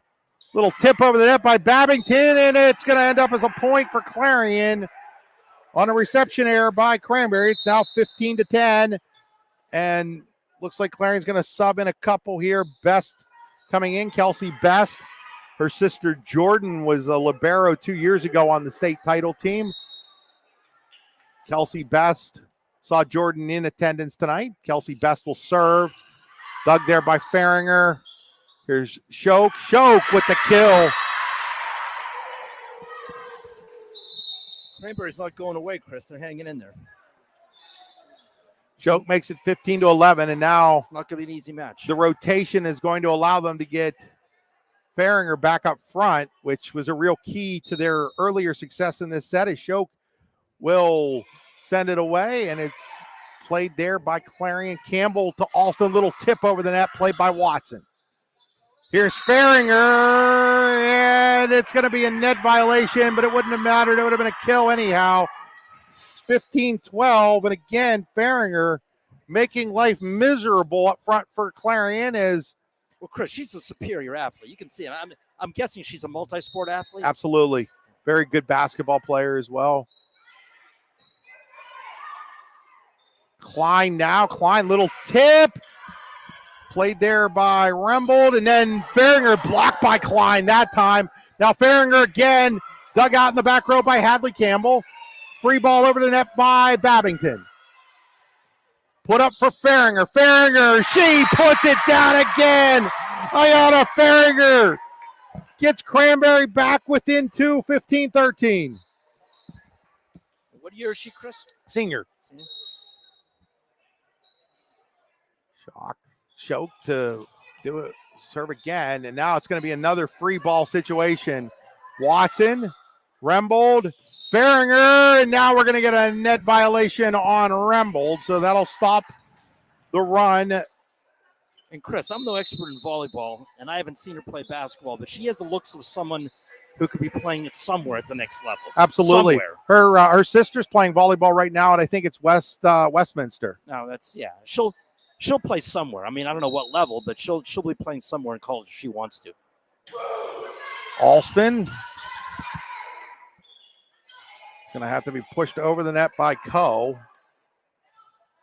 S3: Little tip over the net by Babington, and it's going to end up as a point for Clarion on a reception error by Cranberry. It's now 15-10, and looks like Clarion's going to sub in a couple here. Best coming in, Kelsey Best. Her sister Jordan was a libero 2 years ago on the state title team. Kelsey Best saw Jordan in attendance tonight. Kelsey Best will serve. Dug there by Faringer. Here's Shoke. Shoke with the kill.
S9: Cranberry's not going away, Chris. They're hanging in there.
S3: Shoke makes it 15-11, and now
S9: it's not going to be an easy match.
S3: The rotation is going to allow them to get Faringer back up front, which was a real key to their earlier success in this set. As Shoke will send it away, and it's played there by Clarion. Campbell to Alston. Little tip over the net, played by Watson. Here's Faringer, and it's going to be a net violation, but it wouldn't have mattered. It would have been a kill anyhow. It's 15-12, and again, Faringer making life miserable up front for Clarion as...
S9: Well, Chris, she's a superior athlete. You can see it. I'm guessing she's a multi-sport athlete.
S3: Absolutely. Very good basketball player as well. Klein now. Klein, little tip. Played there by Rembold, and then Faringer blocked by Klein that time. Now Faringer again, dug out in the back row by Hadley Campbell. Free ball over the net by Babington. Put up for Faringer. Faringer, she puts it down again. Ayana Faringer gets Cranberry back within 2, 15-13.
S9: What year is she, Chris?
S3: Senior. Shoke to do it, serve again, and now it's going to be another free ball situation. Watson, Rembold, Faringer, and now we're going to get a net violation on Rembold, so that'll stop the run.
S9: And Chris, I'm no expert in volleyball, and I haven't seen her play basketball, but she has the looks of someone who could be playing it somewhere at the next level.
S3: Absolutely.
S9: Somewhere.
S3: Her sister's playing volleyball right now, and I think it's Westminster.
S9: No, that's, yeah. She'll play somewhere. I mean, I don't know what level, but she'll be playing somewhere in college if she wants to.
S3: Alston. It's going to have to be pushed over the net by Coe.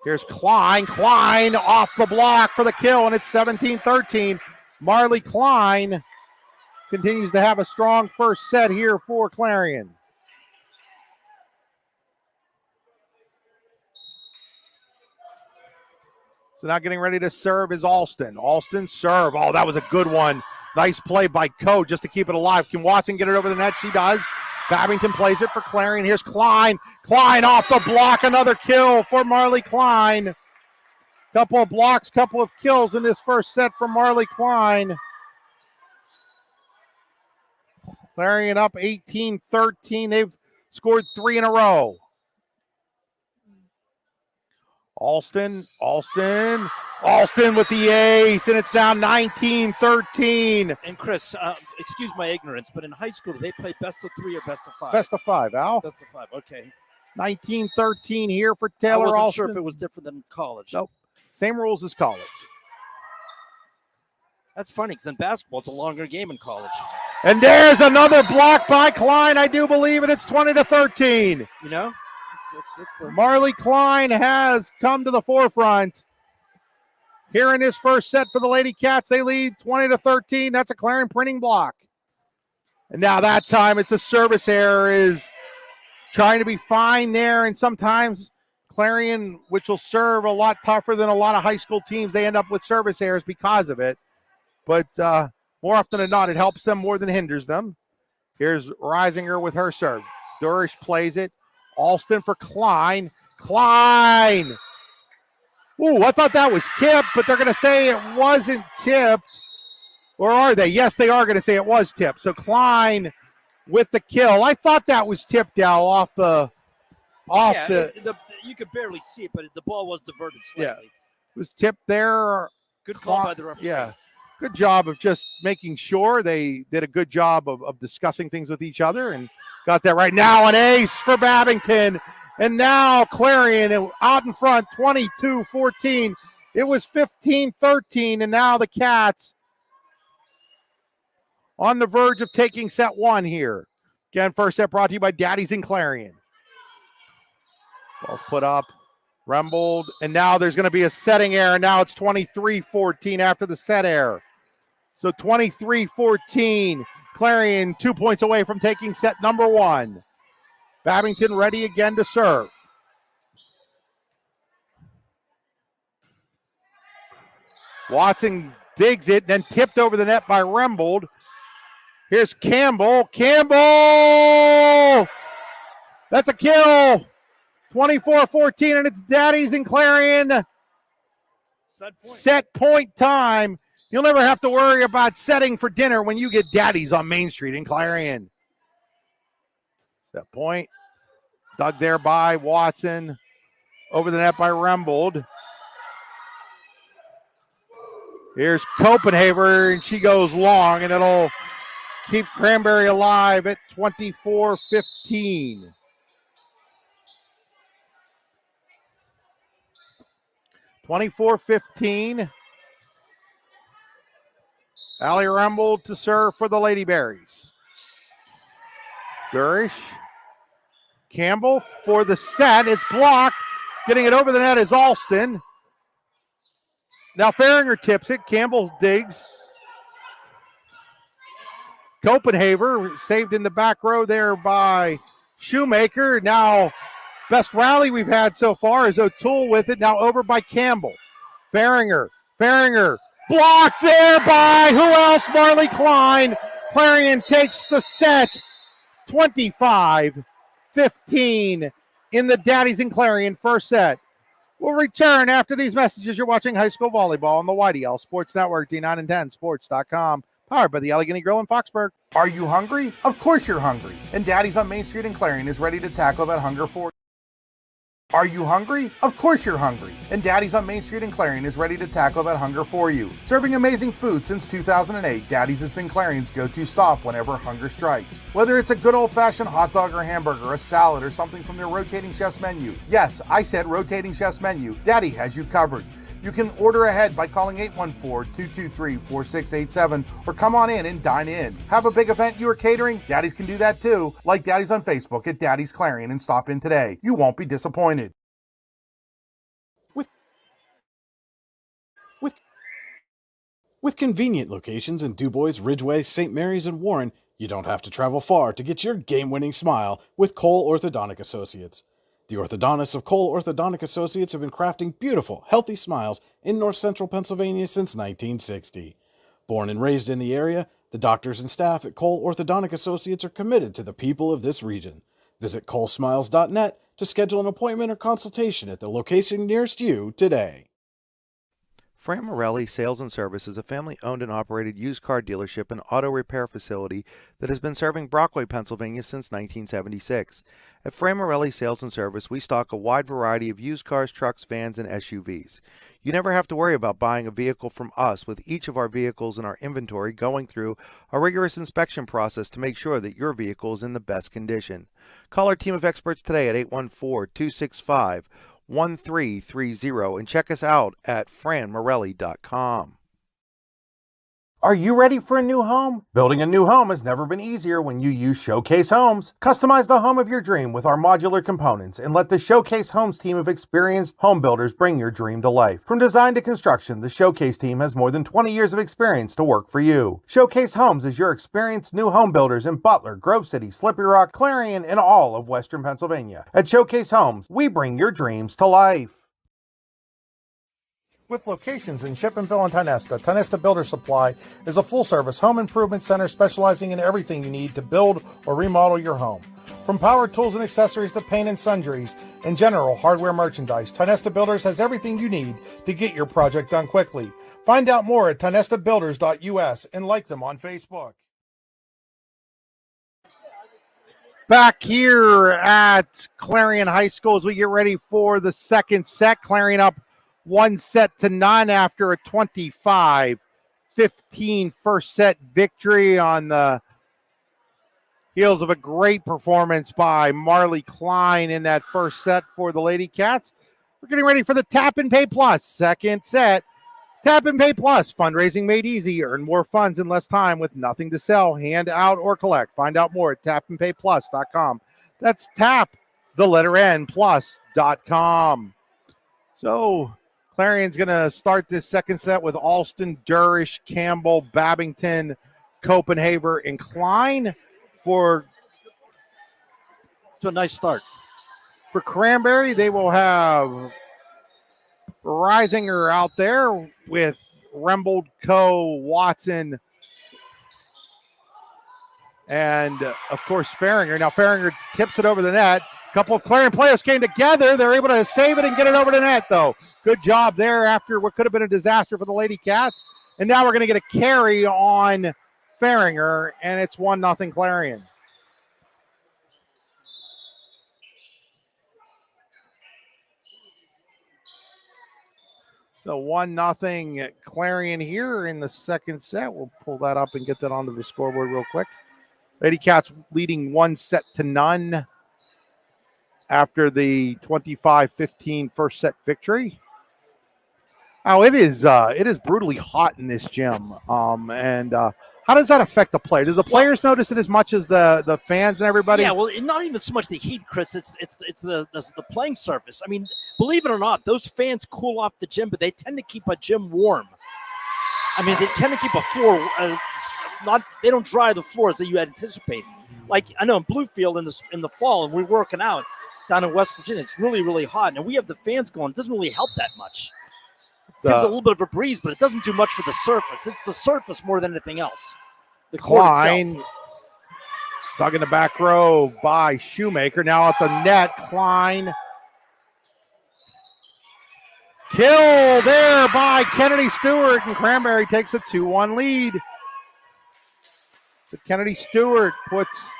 S3: Here's Klein. Klein off the block for the kill, and it's 17-13. Marley Klein continues to have a strong first set here for Clarion. So now getting ready to serve is Alston. Alston serve. Oh, that was a good one. Nice play by Coe just to keep it alive. Can Watson get it over the net? She does. Babington plays it for Clarion. Here's Klein. Klein off the block. Another kill for Marley Klein. Couple of blocks, couple of kills in this first set for Marley Klein. Clarion up 18-13. They've scored 3 in a row. Alston with the ace, and it's now 19-13.
S9: And Chris, excuse my ignorance, but in high school, do they play best of 3 or best of 5?
S3: Best of 5, Al.
S9: Best of 5, okay.
S3: 19-13 here for Taylor
S9: I wasn't
S3: Alston.
S9: sure if it was different than college.
S3: Nope. Same rules as college.
S9: That's funny, because in basketball, it's a longer game in college.
S3: And there's another block by Klein, I do believe, and it's 20-13.
S9: You know? It's the
S3: Marley Klein has come to the forefront. Here in this first set for the Lady Cats, they lead 20-13. That's a Clarion printing block. And now that time it's a service error, is trying to be fine there. And sometimes Clarion, which will serve a lot tougher than a lot of high school teams, they end up with service errors because of it. But more often than not, it helps them more than hinders them. Here's Reisinger with her serve. Durish plays it. Alston for Klein. Klein! Ooh, I thought that was tipped, but they're going to say it wasn't tipped. Or are they? Yes, they are going to say it was tipped. So Klein with the kill. I thought that was tipped out off the.
S9: You could barely see it, but the ball was diverted slightly.
S3: Yeah, it was tipped there.
S9: Good call by the referee.
S3: Yeah, good job of just making sure. They did a good job of discussing things with each other and got that right. Now an ace for Babington. And now Clarion out in front, 22-14. It was 15-13, and now the Cats on the verge of taking set 1 here. Again, first set brought to you by Daddy's and Clarion. Ball's put up, rumbled, and now there's going to be a setting error. Now it's 23-14 after the set error. So 23-14, Clarion 2 points away from taking set number 1. Babington ready again to serve. Watson digs it, then tipped over the net by Rembold. Here's Campbell. Campbell! That's a kill. 24-14, and it's Daddy's and Clarion. Set point time. You'll never have to worry about setting for dinner when you get Daddy's on Main Street in Clarion. Set point. Dug there by Watson. Over the net by Rembold. Here's Copenhaver, and she goes long, and it'll keep Cranberry alive at 24-15. Allie Rembold to serve for the Lady Berries. Durish. Campbell for the set. It's blocked. Getting it over the net is Alston. Now Farringer tips it. Campbell digs. Copenhaver saved in the back row there by Shoemaker. Now best rally we've had so far is O'Toole with it. Now over by Campbell. Farringer. Blocked there by who else? Marley Klein. Clarion takes the set. 25-15 in the Daddy's and Clarion first set. We'll return after these messages. You're watching high school volleyball on the YDL Sports Network, D9 and 10 Sports.com, powered by the Allegheny Grill in Foxburg.
S2: Are you hungry? Of course you're hungry. And Daddy's on Main Street in Clarion is ready to tackle that hunger for you. Are you hungry? Of course you're hungry. And Daddy's on Main Street in Clarion is ready to tackle that hunger for you. Serving amazing food since 2008, Daddy's has been Clarion's go-to stop whenever hunger strikes. Whether it's a good old-fashioned hot dog or hamburger, a salad, or something from their rotating chef's menu. Yes, I said rotating chef's menu. Daddy has you covered. You can order ahead by calling 814-223-4687 or come on in and dine in. Have a big event you are catering? Daddy's can do that too. Like Daddy's on Facebook at Daddy's Clarion and stop in today. You won't be disappointed.
S6: With convenient locations in DuBois, Ridgeway, St. Mary's, and Warren, you don't have to travel far to get your game-winning smile with Cole Orthodontic Associates. The orthodontists of Cole Orthodontic Associates have been crafting beautiful, healthy smiles in north central Pennsylvania since 1960. Born and raised in the area, the doctors and staff at Cole Orthodontic Associates are committed to the people of this region. Visit colesmiles.net to schedule an appointment or consultation at the location nearest you today.
S5: Fran Morelli Sales and Service is a family-owned and operated used car dealership and auto repair facility that has been serving Brockway, Pennsylvania since 1976. At Fran Morelli Sales and Service, we stock a wide variety of used cars, trucks, vans, and SUVs. You never have to worry about buying a vehicle from us, with each of our vehicles in our inventory going through a rigorous inspection process to make sure that your vehicle is in the best condition. Call our team of experts today at 814-265-1330 and check us out at franmorelli.com.
S2: Are you ready for a new home? Building a new home has never been easier when you use Showcase Homes. Customize the home of your dream with our modular components and let the Showcase Homes team of experienced home builders bring your dream to life. From design to construction, the Showcase team has more than 20 years of experience to work for you. Showcase Homes is your experienced new home builders in Butler, Grove City, Slippery Rock, Clarion, and all of Western Pennsylvania. At Showcase Homes, we bring your dreams to life. With locations in Shippenville and Tionesta, Tionesta Builder Supply is a full-service home improvement center specializing in everything you need to build or remodel your home. From power tools and accessories to paint and sundries and general hardware merchandise, Tionesta Builders has everything you need to get your project done quickly. Find out more at tionestabuilders.us and like them on Facebook.
S3: Back here at Clarion High School as we get ready for the second set. Clarion up 1-0 after a 25-15 first set victory on the heels of a great performance by Marley Klein in that first set for the Lady Cats. We're getting ready for the Tap and Pay Plus second set. Tap and Pay Plus, fundraising made easy. Earn more funds in less time with nothing to sell, hand out, or collect. Find out more at tapandpayplus.com. That's tap, the letter N, plus.com. So Clarion's going to start this second set with Alston, Durish, Campbell, Babington, Copenhagen, and Klein. It's
S9: a nice start.
S3: For Cranberry, they will have Reisinger out there with Rembold, Coe, Watson, and, of course, Farringer. Now, Farringer tips it over the net. A couple of Clarion players came together. They're able to save it and get it over the net, though. Good job there after what could have been a disaster for the Lady Cats. And now we're going to get a carry on Farringer, and it's 1-0 Clarion. So 1-0 Clarion here in the second set. We'll pull that up and get that onto the scoreboard real quick. Lady Cats leading 1-0 after the 25-15 first set victory. Oh, it is brutally hot in this gym. How does that affect the player? Do the players notice it as much as the fans and everybody?
S4: Yeah, well, not even so much the heat, Chris. It's the playing surface. I mean, believe it or not, those fans cool off the gym, but they tend to keep a gym warm. I mean, they tend to keep a floor they don't dry the floors that you anticipate. Like I know in Bluefield in the fall, and we're working out down in West Virginia. It's really, really hot, and we have the fans going. It doesn't really help that much. It gives a little bit of a breeze, but it doesn't do much for the surface. It's the surface more than anything else. The court
S3: Klein
S4: itself.
S3: dug in the back row by Shoemaker. Now at the net, Klein. Kill there by Kennedy Stewart, and Cranberry takes a 2-1 lead. So Kennedy Stewart puts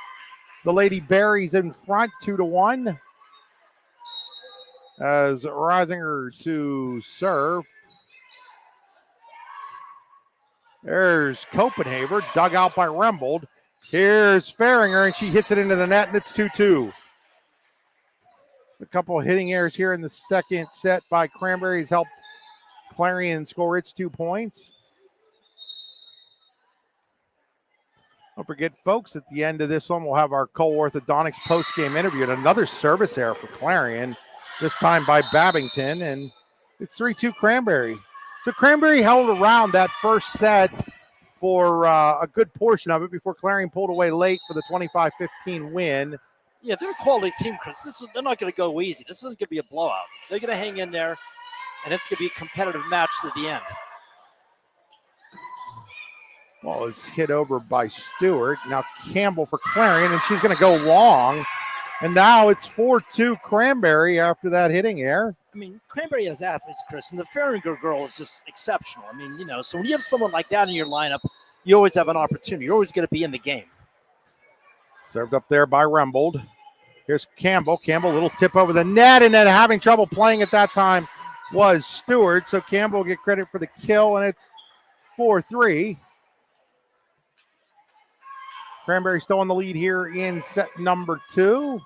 S3: the Lady Berries in front 2-1. As Reisinger to serve. There's Copenhagen, dug out by Rembold. Here's Farringer, and she hits it into the net, and it's 2-2. A couple of hitting errors here in the second set by Cranberry's helped Clarion score its 2 points. Don't forget, folks, at the end of this one, we'll have our Cole Orthodontics post-game interview and another service error for Clarion, this time by Babington, and it's 3-2 Cranberry. So Cranberry held around that first set for a good portion of it before Clarion pulled away late for the 25-15 win.
S4: Yeah, they're a quality team, Chris. They're not going to go easy. This isn't going to be a blowout. They're going to hang in there, and it's going to be a competitive match to the end.
S3: Ball is hit over by Stewart. Now Campbell for Clarion, and she's going to go long. And now it's 4-2 Cranberry after that hitting error.
S9: I mean, Cranberry has athletes, Chris, and the Farringer girl is just exceptional. I mean, so when you have someone like that in your lineup, you always have an opportunity. You're always going to be in the game.
S3: Served up there by Rembold. Here's Campbell. Campbell, little tip over the net, and then having trouble playing at that time was Stewart. So Campbell will get credit for the kill, and it's 4-3. Cranberry still in the lead here in set number 2.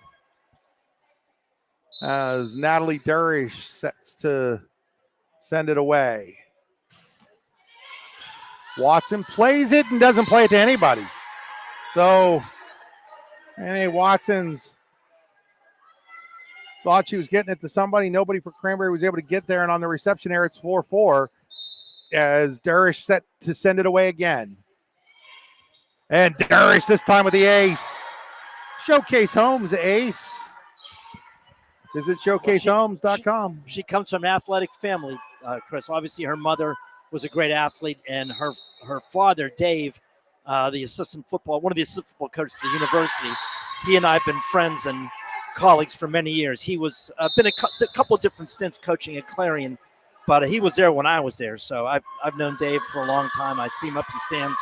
S3: As Natalie Durish sets to send it away. Watson plays it and doesn't play it to anybody. So, Annie Watson's thought she was getting it to somebody. Nobody for Cranberry was able to get there. And on the reception error, it's 4-4 as Durish set to send it away again. And Durish this time with the ace. Showcase Homes ace. Visit showcasehomes.com.
S9: She comes from an athletic family, Chris. Obviously, her mother was a great athlete, and her father, Dave, one of the assistant football coaches at the university, he and I have been friends and colleagues for many years. He was been a couple of different stints coaching at Clarion, but he was there when I was there. So I've known Dave for a long time. I see him up in the stands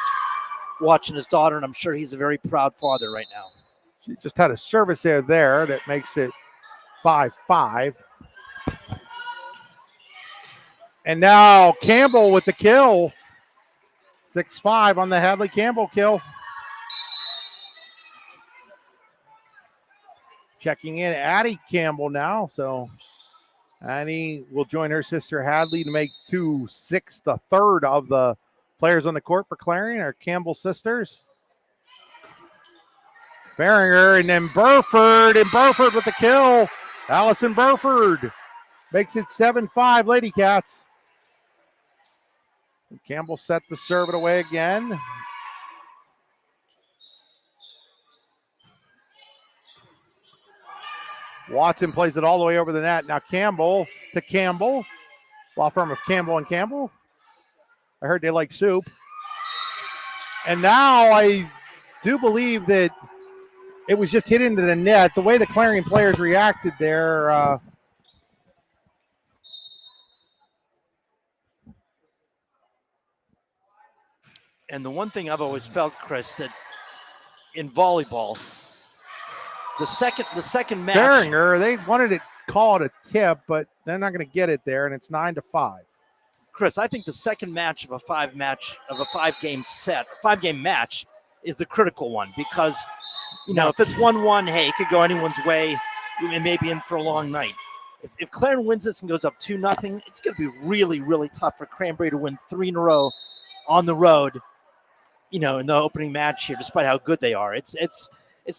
S9: watching his daughter, and I'm sure he's a very proud father right now.
S3: She just had a service there that makes it 5-5. And now Campbell with the kill. 6-5 on the Hadley Campbell kill. Checking in Addie Campbell now. So Annie will join her sister Hadley to make 2-6. The third of the players on the court for Clarion are Campbell sisters. Beringer and then Burford. And Burford with the kill. Allison Burford makes it 7-5 Lady Cats. And Campbell set to serve it away again. Watson plays it all the way over the net. Now Campbell to Campbell. Law firm of Campbell and Campbell. I heard they like soup. And now I do believe that it was just hit into the net. The way the Clarion players reacted there.
S9: And the one thing I've always felt, Chris, that in volleyball, the second match.
S3: Beringer, they wanted to call it a tip, but they're not going to get it there, and it's 9-5.
S9: Chris, I think the second match of a five-game match is the critical one because, if it's 1-1, hey, it could go anyone's way. It may be in for a long night. If Clarion wins this and goes up 2-0, it's going to be really, really tough for Cranberry to win 3 in a row on the road, in the opening match here, despite how good they are. It's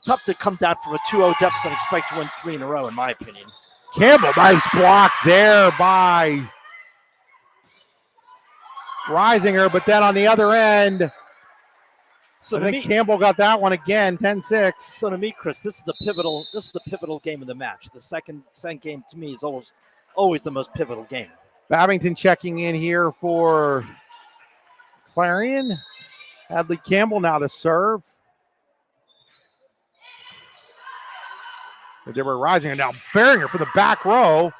S9: tough to come down from a 2-0 deficit and expect to win 3 in a row, in my opinion.
S3: Campbell, nice block there by Reisinger, but then on the other end, I think Campbell got that one again, 10-6.
S9: So to me, Chris, this is the pivotal game of the match. The second game to me is always the most pivotal game.
S3: Babington checking in here for Clarion. Hadley Campbell now to serve. They were rising, and now Beringer for the back row.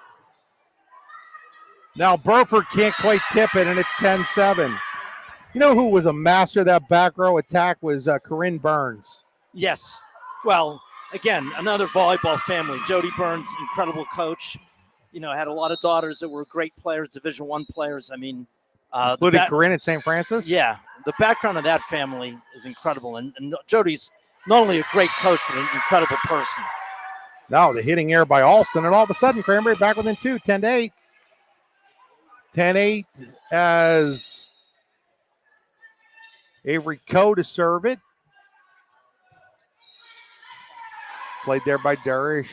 S3: Now Burford can't quite tip it, and it's 10-7. You know who was a master of that back row attack was Corinne Burns.
S9: Yes. Well, again, another volleyball family. Jody Burns, incredible coach. Had a lot of daughters that were great players, Division I players. I mean,
S3: including Corinne at St. Francis?
S9: Yeah. The background of that family is incredible. And Jody's not only a great coach, but an incredible person.
S3: Now the hitting error by Alston, and all of a sudden Cranberry back within 2, 10-8. 10-8 as Avery Coe to serve it. Played there by Durish.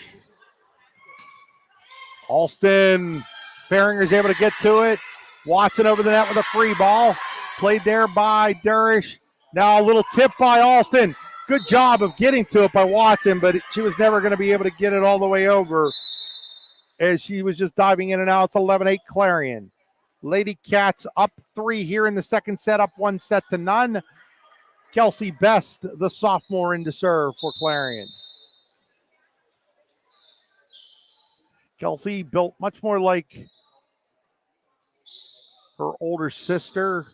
S3: Alston, Farringer's able to get to it. Watson over the net with a free ball. Played there by Durish. Now a little tip by Alston. Good job of getting to it by Watson, but she was never going to be able to get it all the way over as she was just diving in and out. It's 11-8 Clarion. Lady Cats up 3 here in the second set, up 1-0. Kelsey Best, the sophomore, in to serve for Clarion. Kelsey built much more like her older sister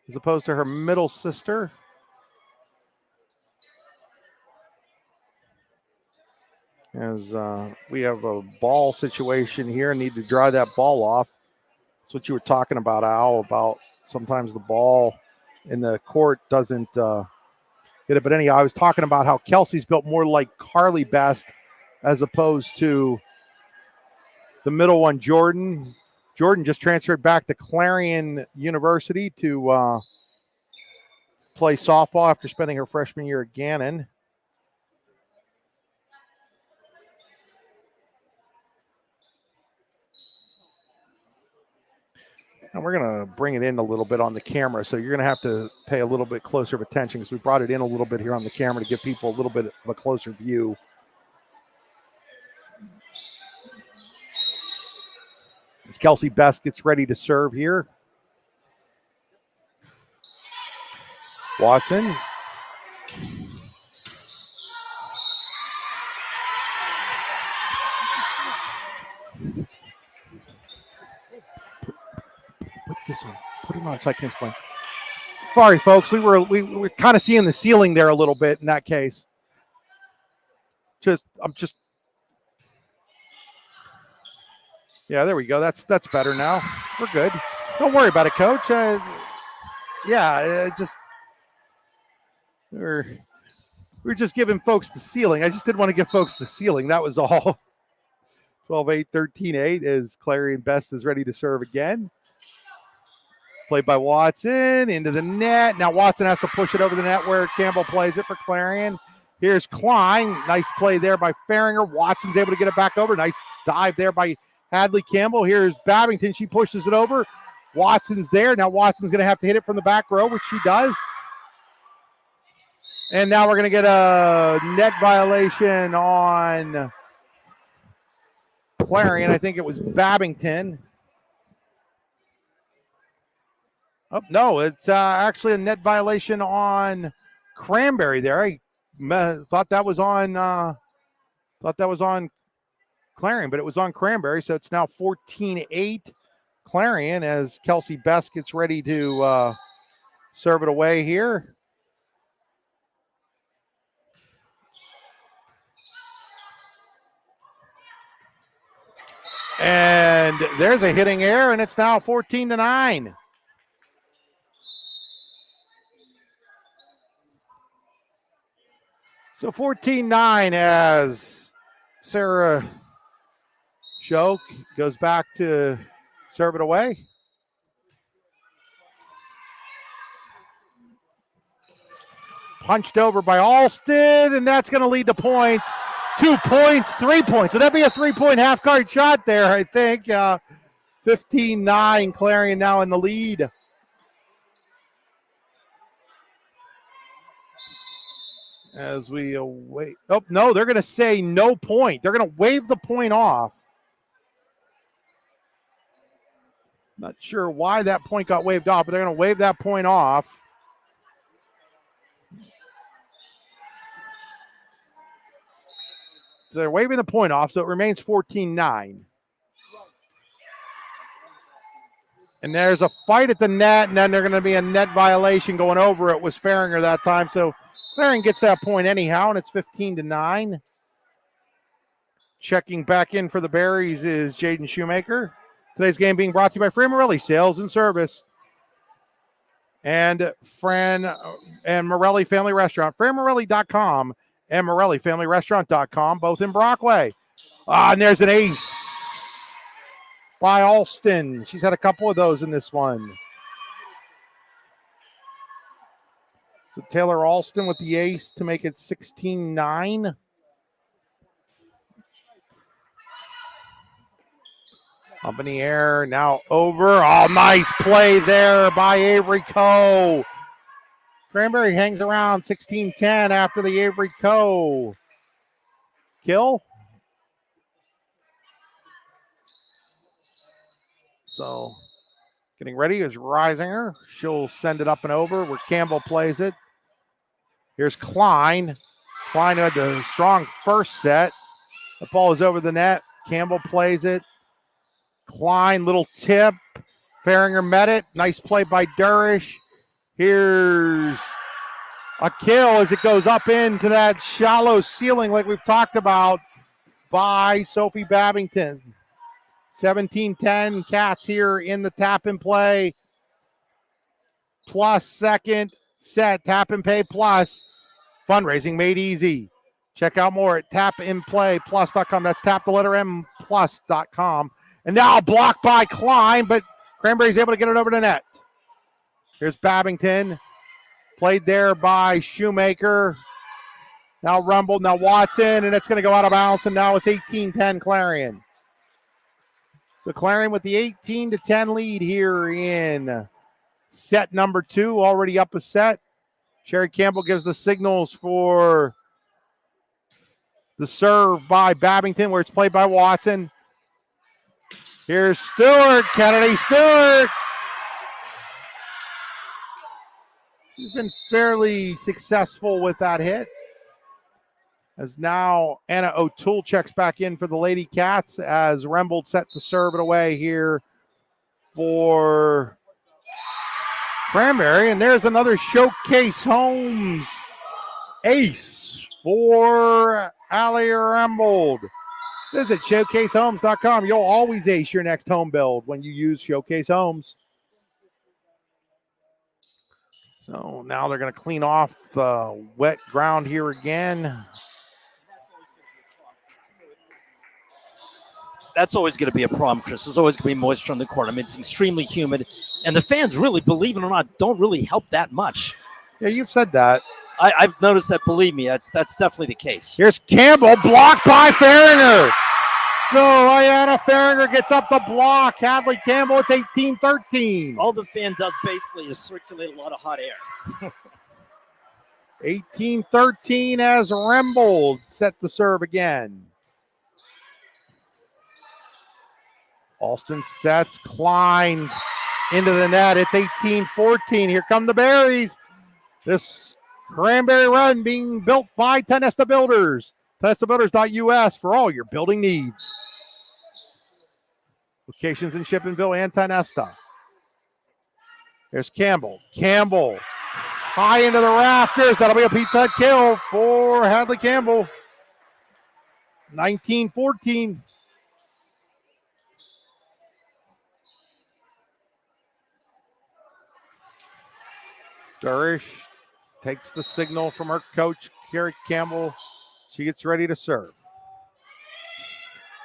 S3: as opposed to her middle sister. As we have a ball situation here, need to dry that ball off. That's what you were talking about, Al, about sometimes the ball in the court doesn't hit it. But anyhow, I was talking about how Kelsey's built more like Carly Best as opposed to the middle one, Jordan. Jordan just transferred back to Clarion University to play softball after spending her freshman year at Gannon. And we're going to bring it in a little bit on the camera, so you're going to have to pay a little bit closer of attention because we brought it in a little bit here on the camera to give people a little bit of a closer view. As Kelsey Best gets ready to serve here. Watson. Put this on. Put it on so I can explain. Sorry, folks. We were kind of seeing the ceiling there a little bit in that case. Yeah, there we go. That's better now. We're good. Don't worry about it, Coach. We're just giving folks the ceiling. I just didn't want to give folks the ceiling. That was all. 12-8, 13-8 as Clarion Best is ready to serve again. Played by Watson into the net. Now Watson has to push it over the net where Campbell plays it for Clarion. Here's Klein. Nice play there by Farringer. Watson's able to get it back over. Nice dive there by Hadley Campbell. Here's Babington. She pushes it over. Watson's there. Now Watson's going to have to hit it from the back row, which she does. And now we're going to get a net violation on Clarion. I think it was Babington. Oh, no, it's actually a net violation on Cranberry there. I thought that was on Clarion, but it was on Cranberry. So it's now 14-8 Clarion as Kelsey Best gets ready to serve it away here. And there's a hitting error, and it's now 14-9. So 14-9 as Sarah Schoch goes back to serve it away. Punched over by Alston, and that's going to lead to points. 2 points, 3 points. So that'd be a 3-point half-guard shot there, I think. 15-9, Clarion now in the lead. As we await. Oh, no, they're going to say no point. They're going to waive the point off. Not sure why that point got waived off, but they're going to waive that point off. So they're waiving the point off, so it remains 14-9. And there's a fight at the net, and then there's going to be a net violation going over. It was Farringer that time, so Clarion gets that point anyhow, and it's 15-9. Checking back in for the Berries is Jaden Shoemaker. Today's game being brought to you by Fran Morelli Sales and Service and Fran and Morelli Family Restaurant. FranMorelli.com and MorelliFamilyRestaurant.com, both in Brockway. And there's an ace by Alston. She's had a couple of those in this one. So Taylor Alston with the ace to make it 16-9. Up in the air, now over. Oh, nice play there by Avery Coe. Cranberry hangs around 16-10 after the Avery Coe kill. So Getting ready is Reisinger. She'll send it up and over where Campbell plays it. Here's Klein. Klein had the strong first set. The ball is over the net. Campbell plays it. Klein, little tip. Faringer met it. Nice play by Durish. Here's a kill as it goes up into that shallow ceiling like we've talked about by Sophie Babington. 17-10 Cats here in the tap and play. Plus second set, tap and pay plus. Fundraising made easy. Check out more at tapandplayplus.com. That's tap the letter M plus.com. And now blocked by Klein, but Cranberry's able to get it over the net. Here's Babington. Played there by Shoemaker. Now Rumble, now Watson, and it's going to go out of bounds, and now it's 18-10 Clarion. So Clarion with the 18-10 lead here in set number 2, already up a set. Sherry Campbell gives the signals for the serve by Babington, where it's played by Watson. Here's Stewart, Kennedy Stewart. She's been fairly successful with that hit. As now Anna O'Toole checks back in for the Lady Cats as Rembold set to serve it away here for Cranberry. And there's another Showcase Homes ace for Allie Rembold. Visit showcasehomes.com. You'll always ace your next home build when you use Showcase Homes. So now they're going to clean off the wet ground here again.
S9: That's always going to be a problem, Chris. There's always going to be moisture on the court. I mean, it's extremely humid. And the fans really, believe it or not, don't really help that much.
S3: Yeah, you've said that.
S9: I've noticed that, believe me, that's definitely the case.
S3: Here's Campbell, blocked by Faringer. So Ayanna Faringer gets up the block. Hadley Campbell, it's 18-13.
S9: All the fan does basically is circulate a lot of hot air.
S3: 18-13 as Rembold set the serve again. Alston sets Klein into the net. It's 18-14. Here come the Berries. This Cranberry run being built by Tenesta Builders. TenestaBuilders.us for all your building needs. Locations in Shippenville and Tenesta. There's Campbell. Campbell high into the rafters. That'll be a Pizza Hut kill for Hadley Campbell. 19-14. Durish takes the signal from her coach, Carrie Campbell. She gets ready to serve.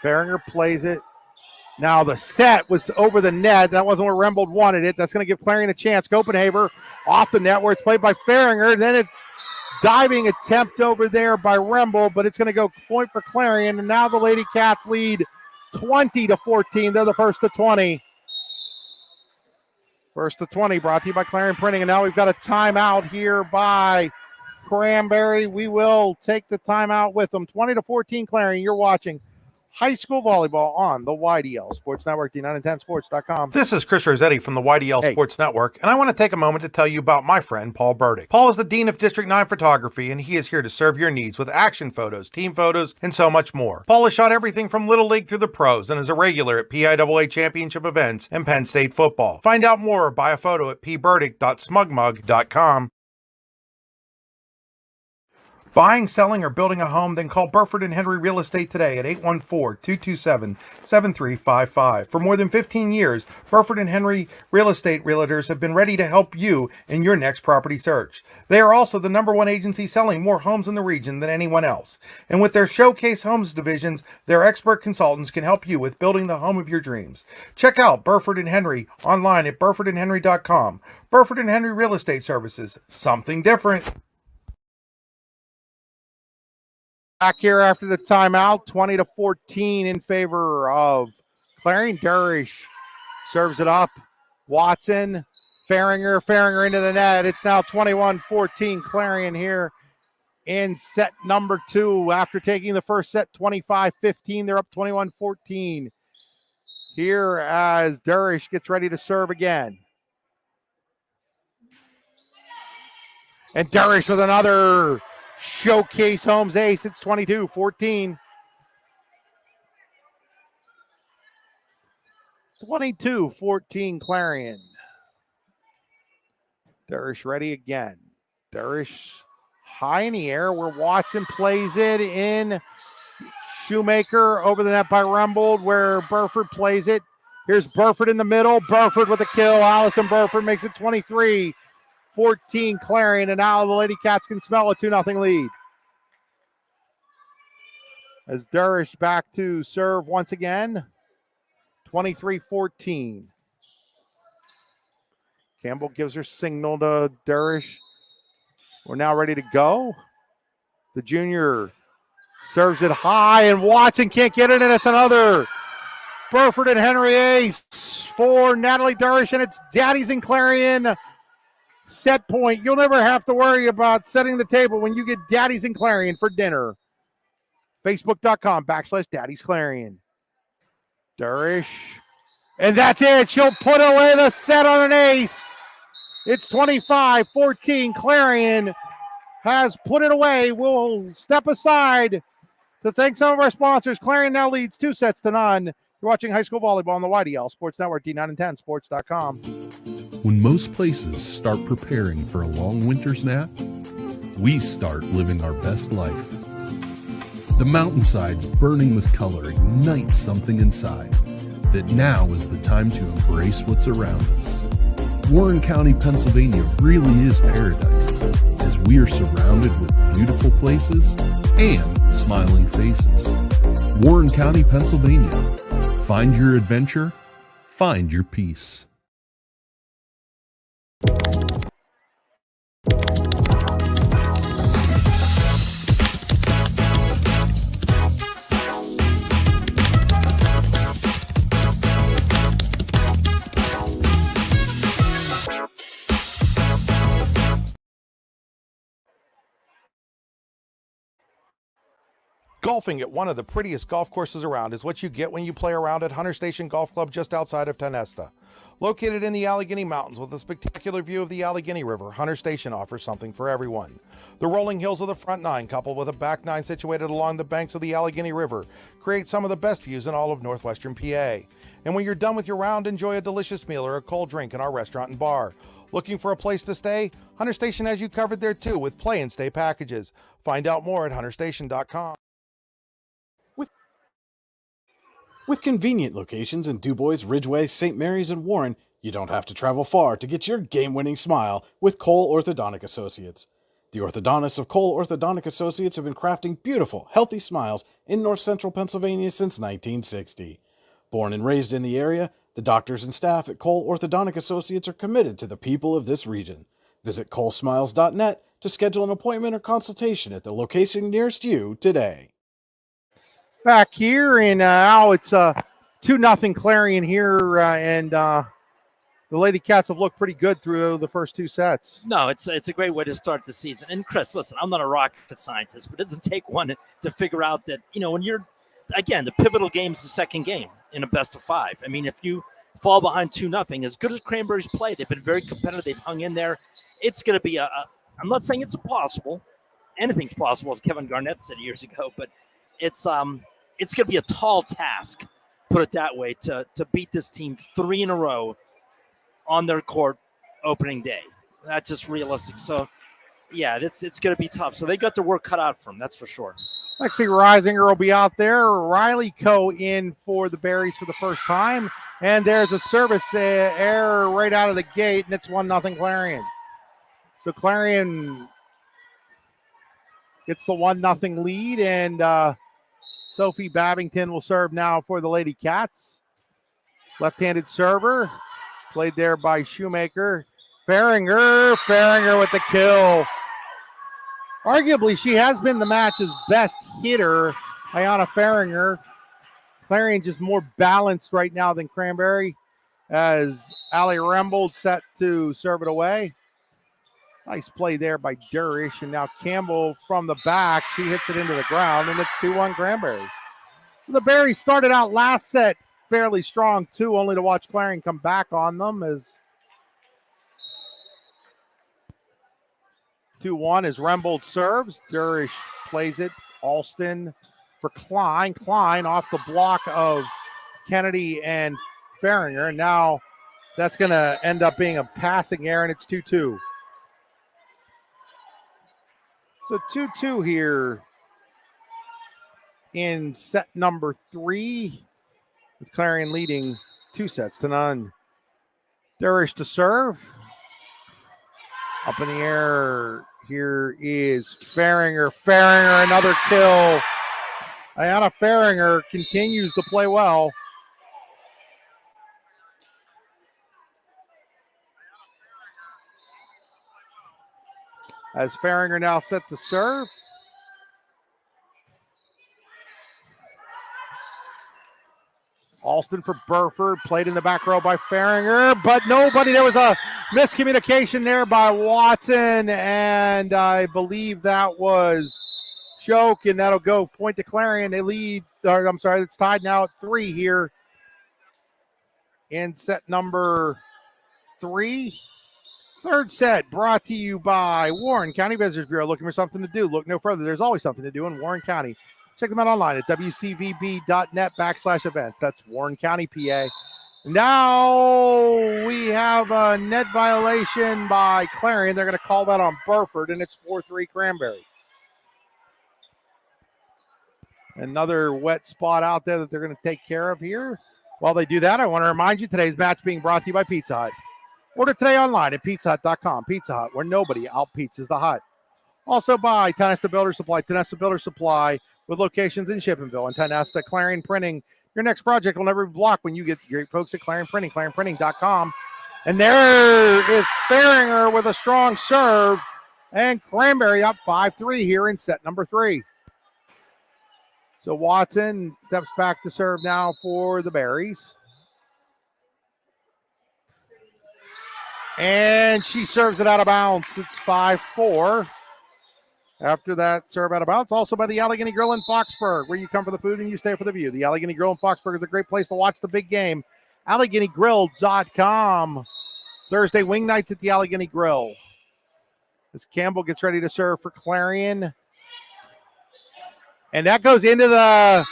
S3: Faringer plays it. Now the set was over the net. That wasn't where Rembold wanted it. That's going to give Clarion a chance. Copenhaver off the net where it's played by Faringer. Then it's diving attempt over there by Rembold, but it's going to go point for Clarion. And now the Lady Cats lead 20-14. They're the first to 20. First to 20 brought to you by Clarion Printing. And now we've got a timeout here by Cranberry. We will take the timeout with them. 20-14 Clarion. You're watching high school volleyball on the YDL Sports Network, D910sports.com.
S2: This is Chris Rossetti from the YDL Sports Network, and I want to take a moment to tell you about my friend Paul Burdick. Paul is the Dean of District 9 Photography, and he is here to serve your needs with action photos, team photos, and so much more. Paul has shot everything from Little League through the pros and is a regular at PIAA championship events and Penn State football. Find out more or buy a photo at pburdick.smugmug.com. Buying, selling, or building a home? Then call Burford & Henry Real Estate today at 814-227-7355. For more than 15 years, Burford & Henry Real Estate Realtors have been ready to help you in your next property search. They are also the #1 agency selling more homes in the region than anyone else. And with their Showcase Homes divisions, their expert consultants can help you with building the home of your dreams. Check out Burford & Henry online at burfordandhenry.com. Burford & Henry Real Estate Services. Something different.
S3: Back here after the timeout, 20-14 in favor of Clarion. Durish serves it up. Watson, Faringer into the net. It's now 21-14 Clarion here in set number 2. After taking the first set 25-15, they're up 21-14 here as Durish gets ready to serve again. And Durish with another showcase Holmes ace. It's 22-14. 22-14 Clarion. Durish ready again. Durish high in the air where Watson plays it in. Shoemaker over the net by Rumbold where Burford plays it. Here's Burford in the middle. Burford with a kill. Allison Burford makes it 23-14 Clarion. And now the Lady Cats can smell a 2-0 lead. As Durish back to serve once again. 23-14. Campbell gives her signal to Durish. We're now ready to go. The junior serves it high, and Watson can't get it, and it's another Burford and Henry ace for Natalie Durish, and it's Daddies and Clarion set point. You'll never have to worry about setting the table when you get Daddies and Clarion for dinner. Facebook.com/Daddies Clarion. Durish. And that's it. She'll put away the set on an ace. It's 25-14. Clarion has put it away. We'll step aside to thank some of our sponsors. Clarion now leads 2-0. You're watching high school volleyball on the YDL Sports Network, D9 and 10 Sports.com.
S1: When most places start preparing for a long winter's nap, we start living our best life. The mountainsides burning with color ignite something inside that now is the time to embrace what's around us. Warren County, Pennsylvania really is paradise, as we are surrounded with beautiful places and smiling faces. Warren County, Pennsylvania. Find your adventure, find your peace.
S3: Golfing at one of the prettiest golf courses around is what you get when you play around at Hunter Station Golf Club just outside of Tonesta. Located in the Allegheny Mountains with a spectacular view of the Allegheny River, Hunter Station offers something for everyone. The rolling hills of the front nine, coupled with a back nine situated along the banks of the Allegheny River, create some of the best views in all of northwestern PA. And when you're done with your round, enjoy a delicious meal or a cold drink in our restaurant and bar. Looking for a place to stay? Hunter Station has you covered there too with play and stay packages. Find out more at hunterstation.com.
S6: With convenient locations in DuBois, Ridgeway, St. Mary's, and Warren, you don't have to travel far to get your game-winning smile with Cole Orthodontic Associates. The orthodontists of Cole Orthodontic Associates have been crafting beautiful, healthy smiles in north central Pennsylvania since 1960. Born and raised in the area, the doctors and staff at Cole Orthodontic Associates are committed to the people of this region. Visit colesmiles.net to schedule an appointment or consultation at the location nearest you today.
S3: Back here, and now it's 2-0 Clarion here, and the Lady Cats have looked pretty good through the first two sets.
S9: No, it's a great way to start the season. And Chris, listen, I'm not a rocket scientist, but it doesn't take one to figure out that, when you're, again, the pivotal game is the second game in a best of five. I mean, if you fall behind 2-0, as good as Cranberry's played, they've been very competitive. They've hung in there. It's going to be I'm not saying it's impossible. Anything's possible, as Kevin Garnett said years ago, but it's going to be a tall task, put it that way, to beat this team 3 in a row on their court opening day. That's just realistic. So, yeah, it's going to be tough. So they got their work cut out for them, that's for sure.
S3: Lexi Reisinger will be out there. Riley Coe in for the Berries for the first time. And there's a service error right out of the gate, and it's 1-0 Clarion. So Clarion gets the 1-0 lead, and Sophie Babington will serve now for the Lady Cats. Left-handed server, played there by Shoemaker. Faringer with the kill. Arguably, she has been the match's best hitter, Ayana Faringer. Clarion just more balanced right now than Cranberry, as Allie Rembold set to serve it away. Nice play there by Durish, and now Campbell from the back. She hits it into the ground, and it's 2-1 Cranberry. So the Berries started out last set fairly strong, too, only to watch Clarion come back on them as 2-1 as Rembold serves. Durish plays it. Alston for Klein. Klein off the block of Kennedy and Faringer. And now that's going to end up being a passing error, and it's 2-2. So 2-2 here in set number 3, with Clarion leading 2-0. Durish to serve. Up in the air, here is Faringer. Faringer, another kill. Ayanna Faringer continues to play well. As Faringer now set to serve. Alston for Burford, played in the back row by Faringer, but nobody. There was a miscommunication there by Watson, and I believe that was Choke, and that'll go point to Clarion. They lead, it's tied now at 3 here in set number 3. Third set brought to you by Warren County Visitors Bureau. Looking for something to do? Look no further. There's always something to do in Warren County. Check them out online at wcvb.net/events. That's Warren County, PA. Now we have a net violation by Clarion. They're going to call that on Burford, and it's 4-3 Cranberry. Another wet spot out there that they're going to take care of here. While they do that, I want to remind you today's match being brought to you by Pizza Hut. Order today online at pizzahut.com. Pizza Hut, where nobody out-pizzas the hut. Also by Tanesta Builder Supply. Tanesta Builder Supply with locations in Shippensville and Tanesta Clarion Printing. Your next project will never be blocked when you get the great folks at Clarion Printing, clarionprinting.com. And there is Faringer with a strong serve. And Cranberry up 5-3 here in set number 3. So Watson steps back to serve now for the Berries. And she serves it out of bounds. It's 5-4. After that serve out of bounds, also by the Allegheny Grill in Foxburg, where you come for the food and you stay for the view. The Allegheny Grill in Foxburg is a great place to watch the big game. AlleghenyGrill.com. Thursday wing nights at the Allegheny Grill. As Campbell gets ready to serve for Clarion. And that goes into the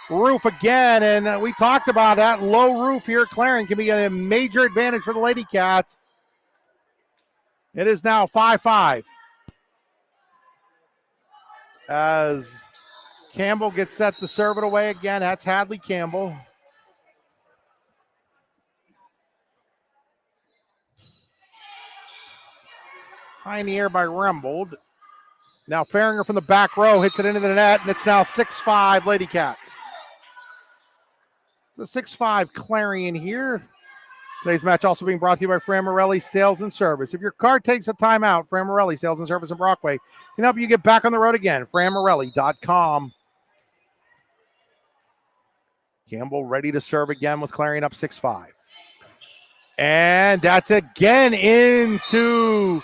S3: roof again. And we talked about that low roof here at Clarion can be a major advantage for the Lady Cats. It is now 5-5. As Campbell gets set to serve it away again. That's Hadley Campbell. High in the air by Rembold. Now Faringer from the back row hits it into the net, and it's now 6-5 Lady Cats. So 6-5 Clarion here. Today's match also being brought to you by Fran Morelli Sales and Service. If your car takes a timeout, Fran Morelli Sales and Service in Brockway can help you get back on the road again. FranMorelli.com. Campbell ready to serve again with Clarion up 6-5. And that's again into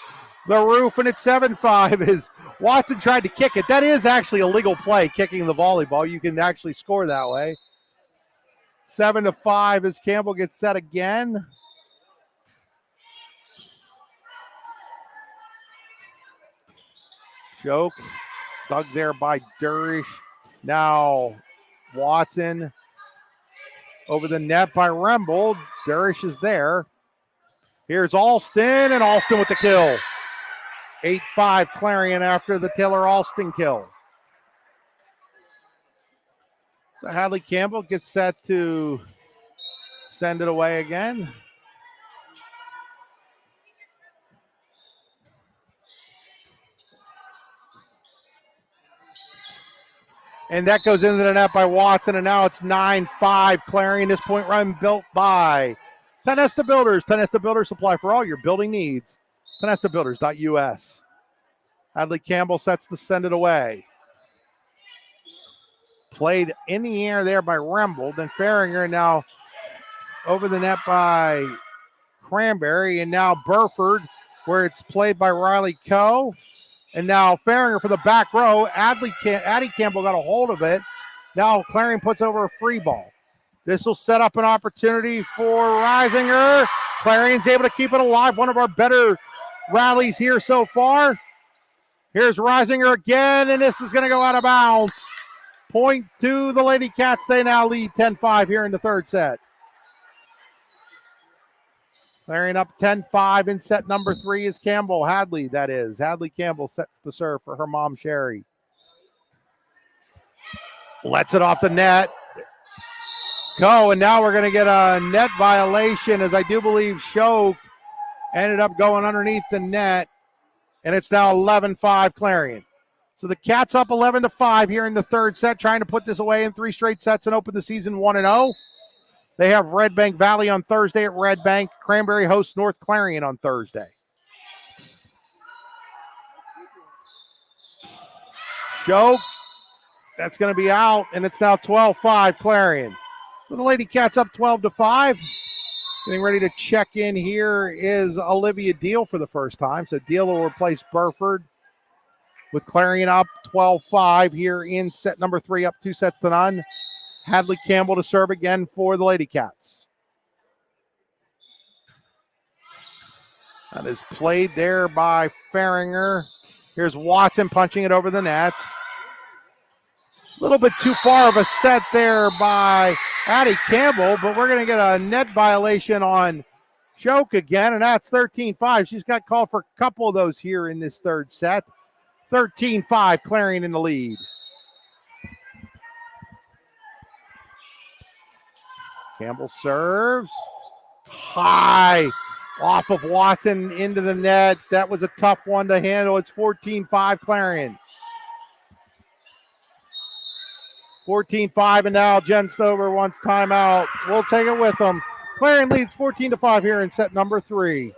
S3: the roof, and it's 7-5 as Watson tried to kick it. That is actually a legal play, kicking the volleyball. You can actually score that way. 7-5 as Campbell gets set again. Choke. Dug there by Durish. Now Watson over the net by Rembold. Durish is there. Here's Alston, and Alston with the kill. 8-5 Clarion after the Taylor Alston kill. So Hadley Campbell gets set to send it away again. And that goes into the net by Watson, and now it's 9-5 Clarion. This point run built by Tanesta Builders. Tanesta Builders Supply for all your building needs. TanestaBuilders.us. Hadley Campbell sets to send it away. Played in the air there by Rembold. Then Faringer now over the net by Cranberry. And now Burford, where it's played by Riley Coe. And now Faringer for the back row. Addie Campbell got a hold of it. Now Clarion puts over a free ball. This will set up an opportunity for Reisinger. Clarion's able to keep it alive. One of our better rallies here so far. Here's Reisinger again, and this is going to go out of bounds. Point to the Lady Cats. They now lead 10-5 here in the third set. Clarion up 10-5 in set number 3 is Campbell. Hadley, that is. Hadley Campbell sets the serve for her mom, Sherry. Lets it off the net. Go, and now we're going to get a net violation, as I do believe Shoke ended up going underneath the net, and it's now 11-5 Clarion. So the Cats up 11-5 here in the third set, trying to put this away in 3 straight sets and open the season 1-0. They have Red Bank Valley on Thursday at Red Bank. Cranberry hosts North Clarion on Thursday. Shoke, that's going to be out, and it's now 12-5 Clarion. So the Lady Cats up 12-5. Getting ready to check in here is Olivia Deal for the first time. So Deal will replace Burford, with Clarion up 12-5 here in set number 3, up 2-0. Hadley Campbell to serve again for the Lady Cats. That is played there by Faringer. Here's Watson punching it over the net. A little bit too far of a set there by Addie Campbell, but we're going to get a net violation on Shoke again, and that's 13-5. She's got called for a couple of those here in this third set. 13-5, Clarion in the lead. Campbell serves high off of Watson into the net. That was a tough one to handle. It's 14-5 Clarion. 14-5, and now Jen Stover wants timeout. We'll take it with them. Clarion leads 14-5 here in set number 3.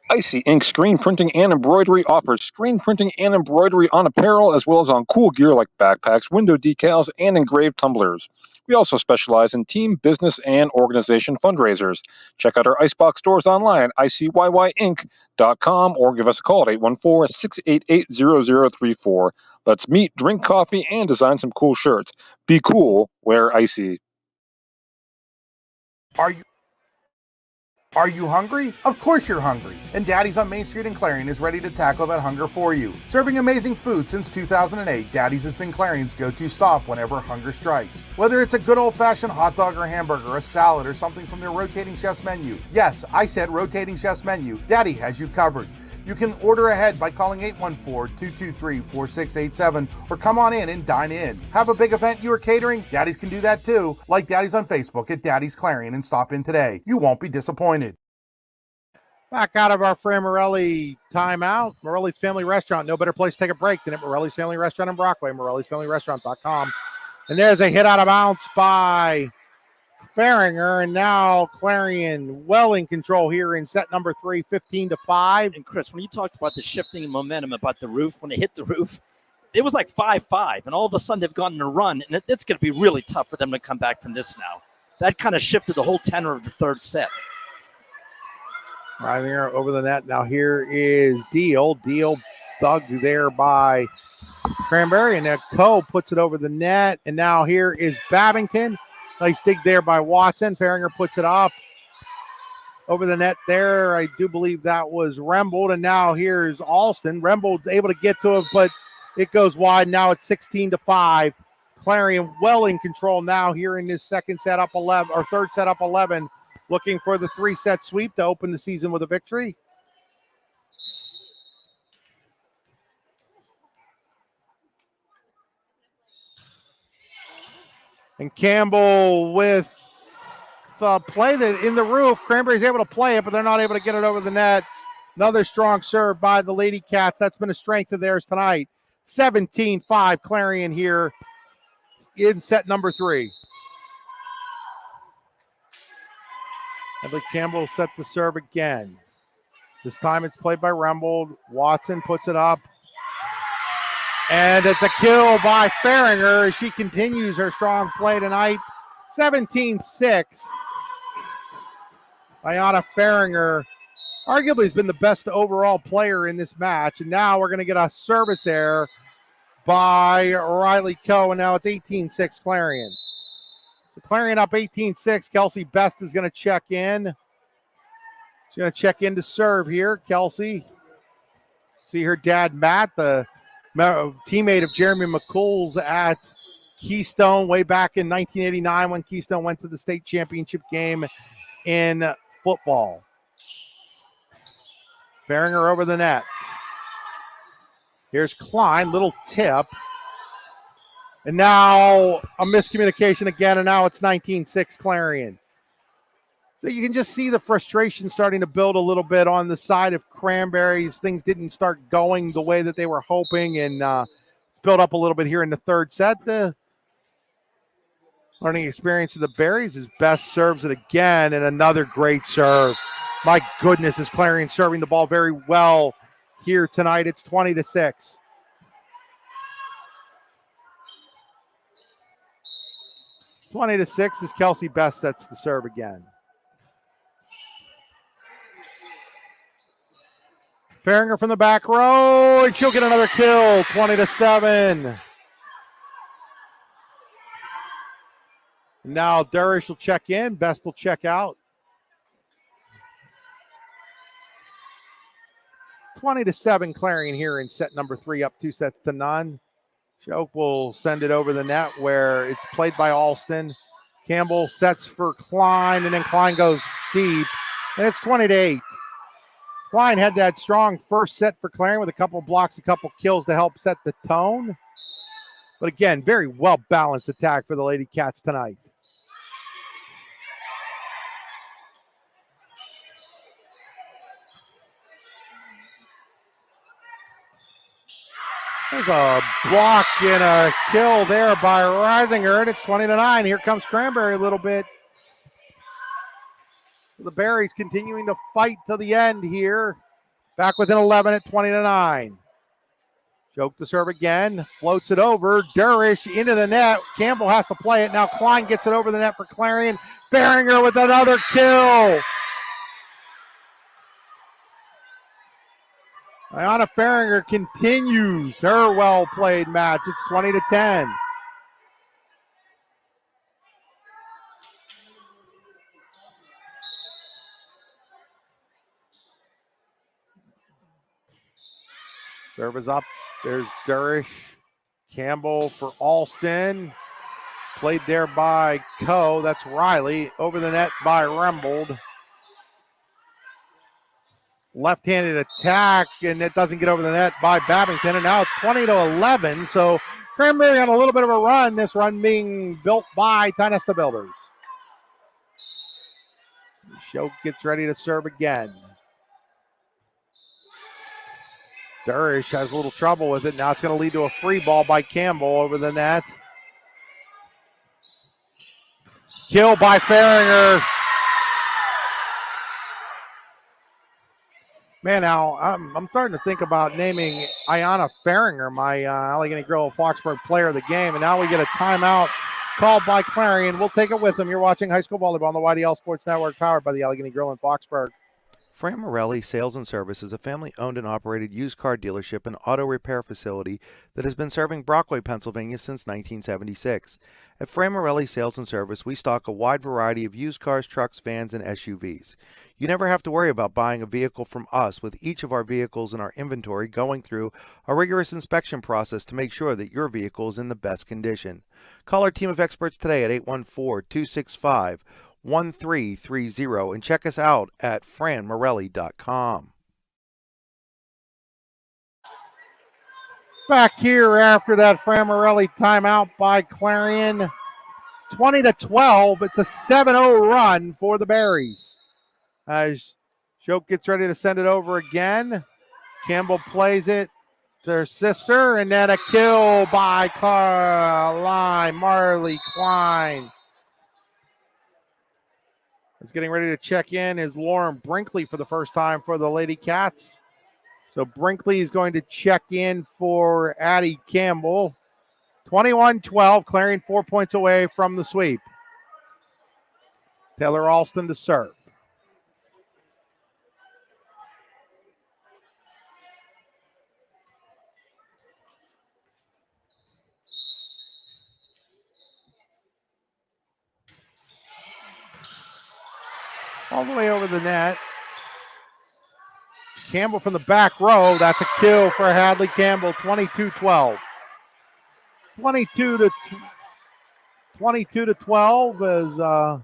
S10: Icy Ink Screen Printing and Embroidery offers screen printing and embroidery on apparel as well as on cool gear like backpacks, window decals, and engraved tumblers. We also specialize in team, business, and organization fundraisers. Check out our Icebox stores online at icyyyinc.com or give us a call at 814-688-0034. Let's meet, drink coffee, and design some cool shirts. Be cool, wear Icy.
S2: Are you hungry? Of course you're hungry. And Daddy's on Main Street in Clarion is ready to tackle that hunger for you. Serving amazing food since 2008, Daddy's has been Clarion's go-to stop whenever hunger strikes. Whether it's a good old-fashioned hot dog or hamburger, a salad, or something from their rotating chef's menu. Yes, I said rotating chef's menu. Daddy has you covered. You can order ahead by calling 814-223-4687 or come on in and dine in. Have a big event you are catering? Daddy's can do that too. Like Daddy's on Facebook at Daddy's Clarion and stop in today. You won't be disappointed.
S3: Back out of our Fran Morelli timeout. Morelli's Family Restaurant. No better place to take a break than at Morelli's Family Restaurant in Brockway. Morelli'sFamilyRestaurant.com. And there's a hit out of bounds by Faringer, and now Clarion well in control here in set number 3, 15-5.
S9: And Chris, when you talked about the shifting momentum about the roof, when they hit the roof, it was like 5-5, and all of a sudden they've gotten a run, and it's going to be really tough for them to come back from this now. That kind of shifted the whole tenor of the third set.
S3: Right there over the net. Now here is Deal. Deal dug there by Cranberry, and now Coe puts it over the net, and now here is Babington. Nice dig there by Watson. Faringer puts it up over the net there. I do believe that was Rembold. And now here's Alston. Rembold's able to get to it, but it goes wide. Now it's 16-5. Clarion well in control now here in this second set up 11, or third set up 11. Looking for the 3-set sweep to open the season with a victory. And Campbell with the play that in the roof. Cranberry's able to play it, but they're not able to get it over the net. Another strong serve by the Lady Cats. That's been a strength of theirs tonight. 17-5 Clarion here in set number 3. Hadley Campbell set the serve again. This time it's played by Rembold. Watson puts it up. And it's a kill by Faringer as she continues her strong play tonight. 17-6. Ayana Faringer arguably has been the best overall player in this match. And now we're going to get a service error by Riley Coe, and now it's 18-6 Clarion. So Clarion up 18-6. Kelsey Best is going to check in. She's going to check in to serve here. Kelsey. See her dad, Matt, the teammate of Jeremy McCool's at Keystone way back in 1989 when Keystone went to the state championship game in football. Bearing her over the net. Here's Klein, little tip. And now a miscommunication again, and now it's 19-6 Clarion. So you can just see the frustration starting to build a little bit on the side of Cranberry. Things didn't start going the way that they were hoping, and it's built up a little bit here in the third set. The learning experience of the Berries is Best serves it again, and another great serve. My goodness, is Clarion serving the ball very well here tonight. It's 20-6. (20-6) as Kelsey Best sets the serve again. Faringer from the back row, and she'll get another kill. 20-7. Now Durish will check in. Best will check out. 20-7 Clarion here in set number 3, up 2-0. Choke will send it over the net where it's played by Alston. Campbell sets for Klein, and then Klein goes deep, and it's 20-8. Klein had that strong first set for Clarion with a couple blocks, a couple kills to help set the tone. But again, very well-balanced attack for the Lady Cats tonight. There's a block and a kill there by Reisinger, and it's 20-9. Here comes Cranberry a little bit. So the Berries continuing to fight to the end here. Back within 11 at 20-9. Choke to serve again. Floats it over. Durish into the net. Campbell has to play it. Now Klein gets it over the net for Clarion. Faringer with another kill. Ayana Faringer continues her well-played match. It's 20-10. Serve is up. There's Durish. Campbell for Alston. Played there by Coe. That's Riley. Over the net by Rembold. Left-handed attack, and it doesn't get over the net by Babington, and now it's 20-11. So Cranberry on a little bit of a run, this run being built by Tynesta Builders. Show gets ready to serve again. Durish has a little trouble with it. Now it's going to lead to a free ball by Campbell over the net. Kill by Faringer. Man, now I'm starting to think about naming Ayana Faringer my Allegheny Grove Foxburg player of the game, and now we get a timeout called by Clarion. We'll take it with them. You're watching high school volleyball on the YDL Sports Network, powered by the Allegheny Grill in Foxburg.
S5: Fran Morelli Sales and Service is a family-owned and operated used car dealership and auto repair facility that has been serving Brockway, Pennsylvania since 1976. At Fran Morelli Sales and Service, we stock a wide variety of used cars, trucks, vans, and SUVs. You never have to worry about buying a vehicle from us, with each of our vehicles in our inventory going through a rigorous inspection process to make sure that your vehicle is in the best condition. Call our team of experts today at 814-265-1330 and check us out at franmorelli.com.
S3: Back here after that Fran Morelli timeout by Clarion. 20-12. It's a 7-0 run for the Berries. As Shope gets ready to send it over again. Campbell plays it to her sister, and then a kill by Marley Klein. Is getting ready to check in is Lauren Brinkley for the first time for the Lady Cats. So Brinkley is going to check in for Addie Campbell. 21-12, Clarion 4 points away from the sweep. Taylor Alston to serve. All the way over the net. Campbell from the back row. That's a kill for Hadley Campbell, 22-12. 22 to 12 as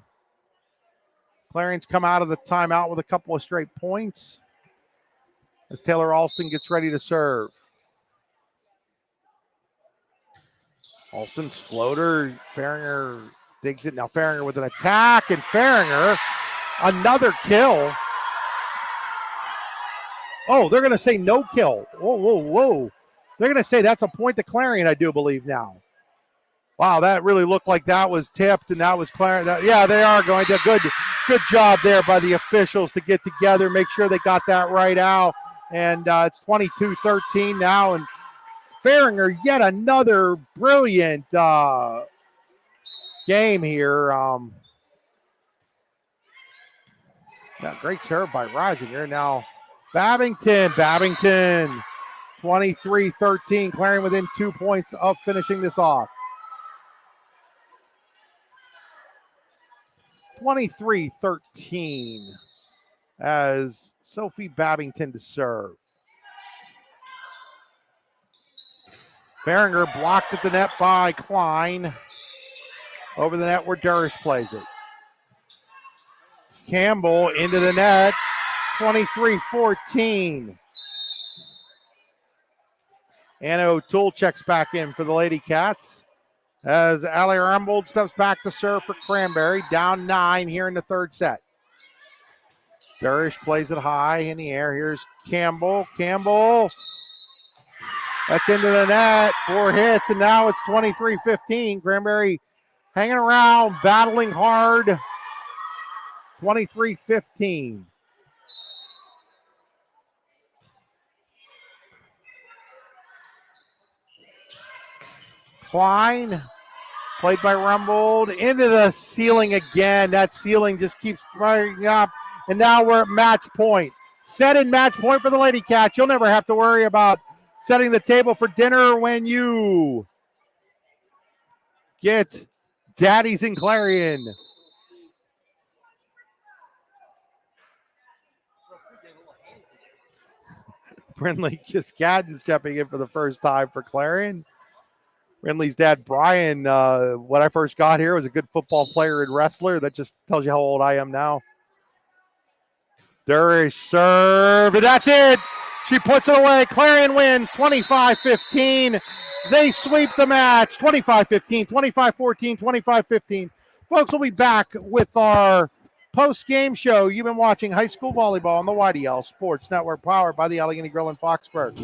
S3: Clarion's come out of the timeout with a couple of straight points as Taylor Alston gets ready to serve. Alston's floater, Faringer digs it. Now Faringer with an attack, and Faringer, another kill. Oh, they're going to say no kill. Whoa. They're going to say that's a point to Clarion, I do believe now. Wow, that really looked like that was tipped, and that was Clarion. Yeah, they are going to. Good job there by the officials to get together, make sure they got that right out. And it's 22-13 now, and Faringer, yet another brilliant game here. Great serve by Risinger. Now Babington, 23-13. Clarion within 2 points of finishing this off. 23-13 as Sophie Babington to serve. Faringer blocked at the net by Klein. Over the net where Durish plays it. Campbell into the net, 23-14. Anna O'Toole checks back in for the Lady Cats as Allie Rumbold steps back to serve for Cranberry, down 9 here in the third set. Durish plays it high in the air. Here's Campbell. That's into the net, 4 hits, and now it's 23-15. Cranberry hanging around, battling hard. 23-15. Klein, played by Rumbold, into the ceiling again. That ceiling just keeps running up, and now we're at match point. Set and match point for the Lady Cats. You'll never have to worry about setting the table for dinner when you get Daddy's in Clarion. Brindley Kiskadden stepping in for the first time for Clarion. Brindley's dad, Brian, when I first got here, was a good football player and wrestler. That just tells you how old I am now. Durish serve, and that's it. She puts it away. Clarion wins 25-15. They sweep the match 25-15, 25-14, 25-15. Folks, we'll be back with our post-game show. You've been watching high school volleyball on the YDL Sports Network, powered by the Allegheny Grill in Foxburg.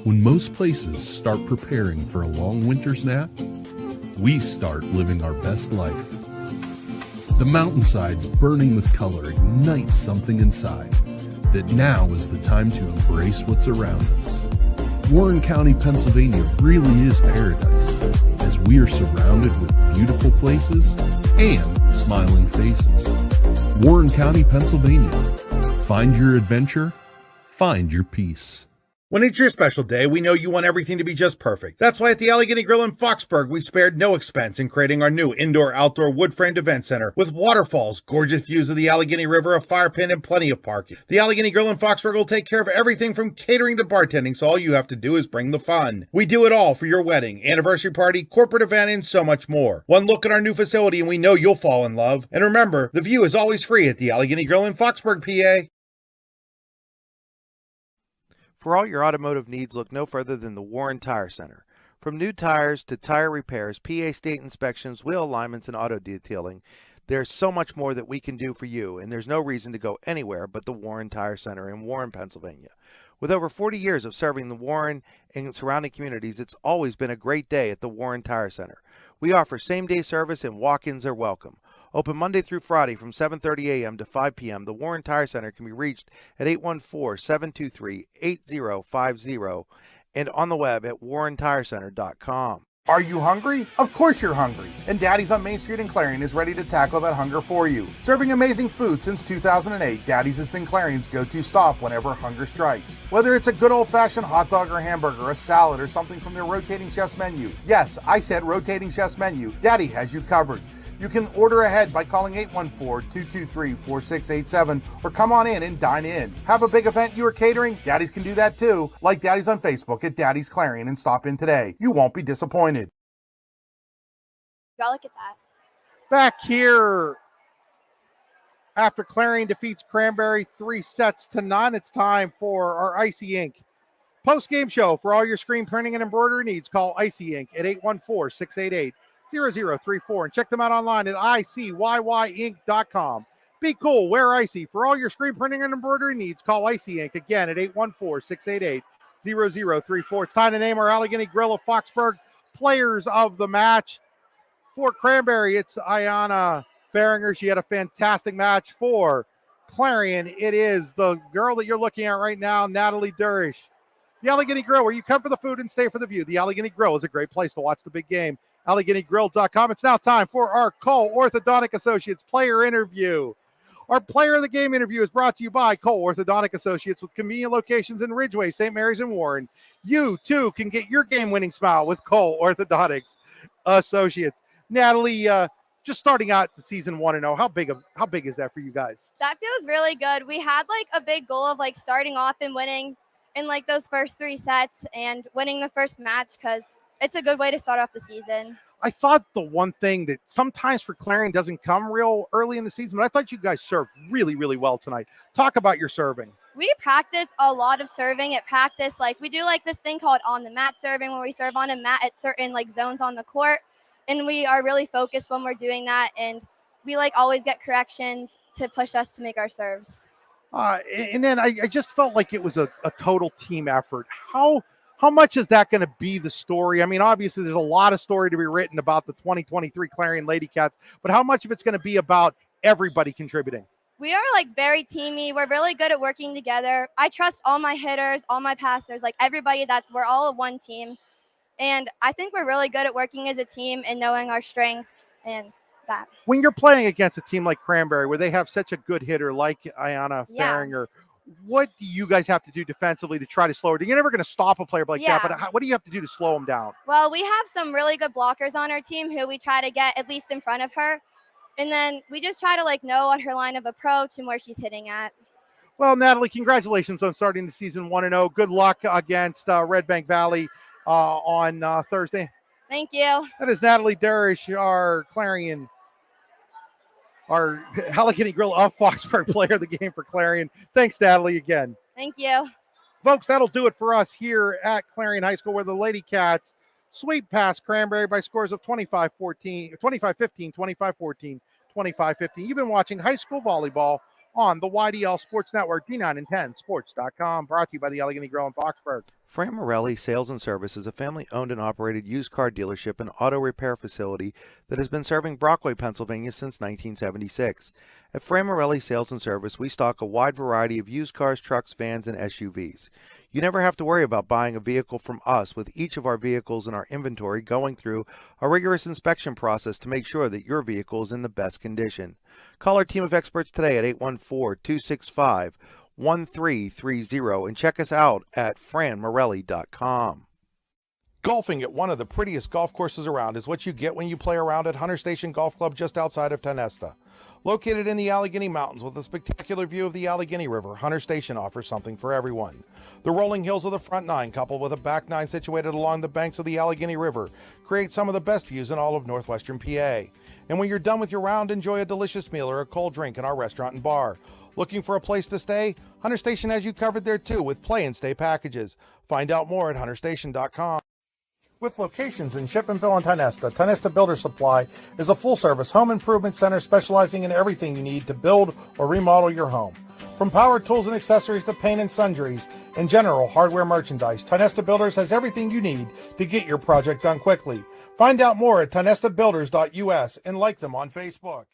S1: When most places start preparing for a long winter's nap, we start living our best life. The mountainsides burning with color ignite something inside that now is the time to embrace what's around us. Warren County, Pennsylvania really is paradise, as we are surrounded with beautiful places and smiling faces. Warren County, Pennsylvania. Find your adventure, find your peace.
S2: When it's your special day, we know you want everything to be just perfect. That's why at the Allegheny Grill in Foxburg, we spared no expense in creating our new indoor-outdoor wood-framed event center with waterfalls, gorgeous views of the Allegheny River, a fire pit, and plenty of parking. The Allegheny Grill in Foxburg will take care of everything from catering to bartending, so all you have to do is bring the fun. We do it all for your wedding, anniversary party, corporate event, and so much more. One look at our new facility and we know you'll fall in love. And remember, the view is always free at the Allegheny Grill in Foxburg, PA.
S5: For all your automotive needs, look no further than the Warren Tire Center. From new tires to tire repairs, PA state inspections, wheel alignments, and auto detailing, there's so much more that we can do for you, and there's no reason to go anywhere but the Warren Tire Center in Warren, Pennsylvania. With over 40 years of serving the Warren and surrounding communities, it's always been a great day at the Warren Tire Center. We offer same-day service and walk-ins are welcome. Open Monday through Friday from 7:30 a.m. to 5 p.m., the Warren Tire Center can be reached at 814-723-8050 and on the web at warrentirecenter.com.
S11: Are you hungry? Of course you're hungry. And Daddy's on Main Street in Clarion is ready to tackle that hunger for you. Serving amazing food since 2008, Daddy's has been Clarion's go-to stop whenever hunger strikes. Whether it's a good old-fashioned hot dog or hamburger, a salad, or something from their rotating chef's menu. Yes, I said rotating chef's menu. Daddy has you covered. You can order ahead by calling 814-223-4687 or come on in and dine in. Have a big event you are catering? Daddies can do that too. Like Daddies on Facebook at Daddy's Clarion and stop in today. You won't be disappointed.
S12: Y'all look at that.
S3: Back here after Clarion defeats Cranberry 3-0. It's time for our Icy Ink post-game show. For all your screen printing and embroidery needs, call Icy Ink at 814-688-0034 and check them out online at icyyyink.com. Be cool, wear Icy. For all your screen printing and embroidery needs, call Icy Ink again at 814-688-0034. It's time to name our Allegheny Grill of Foxburg players of the match. For Cranberry, it's Ayana Faringer. She had a fantastic match. For Clarion, it is the girl that you're looking at right now, Natalie Durish. The Allegheny Grill, where you come for the food and stay for the view. The Allegheny Grill is a great place to watch the big game. AlleghenyGrill.com. It's now time for our Cole Orthodontic Associates player interview. Our player of the game interview is brought to you by Cole Orthodontic Associates with convenient locations in Ridgeway, St. Mary's, and Warren. You, too, can get your game-winning smile with Cole Orthodontics Associates. Natalie, just starting out the season 1-0, how big is that for you guys?
S12: That feels really good. We had like a big goal of like starting off and winning in like those first 3 sets and winning the first match because it's a good way to start off the season.
S3: I thought the one thing that sometimes for Clarion doesn't come real early in the season, but I thought you guys served really, really well tonight. Talk about your serving.
S12: We practice a lot of serving at practice. Like we do like this thing called on the mat serving where we serve on a mat at certain like zones on the court. And we are really focused when we're doing that. And we like always get corrections to push us to make our serves.
S3: And then I just felt like it was a total team effort. How much is that going to be the story? I mean, obviously there's a lot of story to be written about the 2023 Clarion Lady Cats, but how much of it's going to be about everybody contributing?
S12: We are like very teamy. We're really good at working together. I trust all my hitters, all my passers, like everybody. We're all a one team. And I think we're really good at working as a team and knowing our strengths and that.
S3: When you're playing against a team like Cranberry, where they have such a good hitter like Ayana Faringer, what do you guys have to do defensively to try to slow her down? You're never going to stop a player like that, but what do you have to do to slow them down?
S12: Well, we have some really good blockers on our team who we try to get at least in front of her. And then we just try to like know on her line of approach and where she's hitting at.
S3: Well, Natalie, congratulations on starting the season 1-0. Good luck against Red Bank Valley on Thursday.
S12: Thank you.
S3: That is Natalie Durish, our Clarion, our Allegheny Grill of Foxburg player of the game for Clarion. Thanks, Natalie, again.
S12: Thank you.
S3: Folks, that'll do it for us here at Clarion High School, where the Lady Cats sweep past Cranberry by scores of 25-15, 25-14, 25-15. You've been watching high school volleyball on the YDL Sports Network, D9 and 10 Sports.com, brought to you by the Allegheny Grill in Foxburg.
S5: Fran Morelli Sales and Service is a family-owned and operated used car dealership and auto repair facility that has been serving Brockway, Pennsylvania since 1976. At Fran Morelli Sales and Service, we stock a wide variety of used cars, trucks, vans, and SUVs. You never have to worry about buying a vehicle from us, with each of our vehicles in our inventory going through a rigorous inspection process to make sure that your vehicle is in the best condition. Call our team of experts today at 814-265-1330 and check us out at franmorelli.com.
S2: Golfing at one of the prettiest golf courses around is what you get when you play around at Hunter Station Golf Club just outside of Tonesta. Located in the Allegheny Mountains with a spectacular view of the Allegheny River, Hunter Station offers something for everyone. The rolling hills of the front nine, coupled with a back nine situated along the banks of the Allegheny River, create some of the best views in all of northwestern PA. And when you're done with your round, enjoy a delicious meal or a cold drink in our restaurant and bar. Looking for a place to stay? Hunter Station has you covered there too with play and stay packages. Find out more at hunterstation.com. With locations in Shippenville and Tonesta, Tonesta Builder Supply is a full-service home improvement center specializing in everything you need to build or remodel your home. From power tools and accessories to paint and sundries and general hardware merchandise, Tonesta Builders has everything you need to get your project done quickly. Find out more at tonestabuilders.us and like them on Facebook.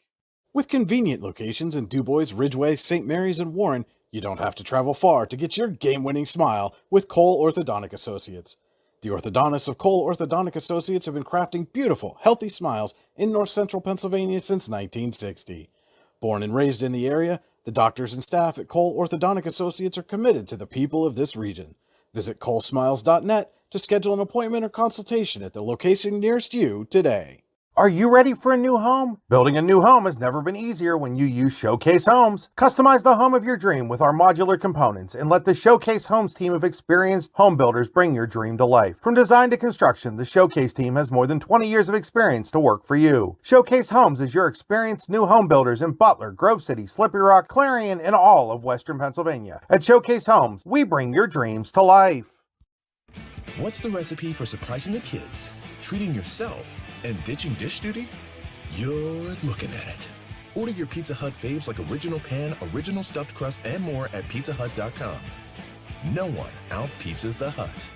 S6: With convenient locations in DuBois, Ridgeway, St. Mary's, and Warren, you don't have to travel far to get your game-winning smile with Cole Orthodontic Associates. The orthodontists of Cole Orthodontic Associates have been crafting beautiful, healthy smiles in north central Pennsylvania since 1960. Born and raised in the area, the doctors and staff at Cole Orthodontic Associates are committed to the people of this region. Visit colesmiles.net to schedule an appointment or consultation at the location nearest you today.
S11: Are you ready for a new home? Building a new home has never been easier when you use Showcase Homes. Customize the home of your dream with our modular components and let the Showcase Homes team of experienced home builders bring your dream to life. From design to construction, the Showcase team has more than 20 years of experience to work for you. Showcase Homes is your experienced new home builders in Butler, Grove City, Slippery Rock, Clarion, and all of Western Pennsylvania. At Showcase Homes, we bring your dreams to life.
S7: What's the recipe for surprising the kids, treating yourself, and ditching dish duty? You're looking at it. Order your Pizza Hut faves like original pan, original stuffed crust, and more at pizzahut.com. No one out-pizzas the Hut.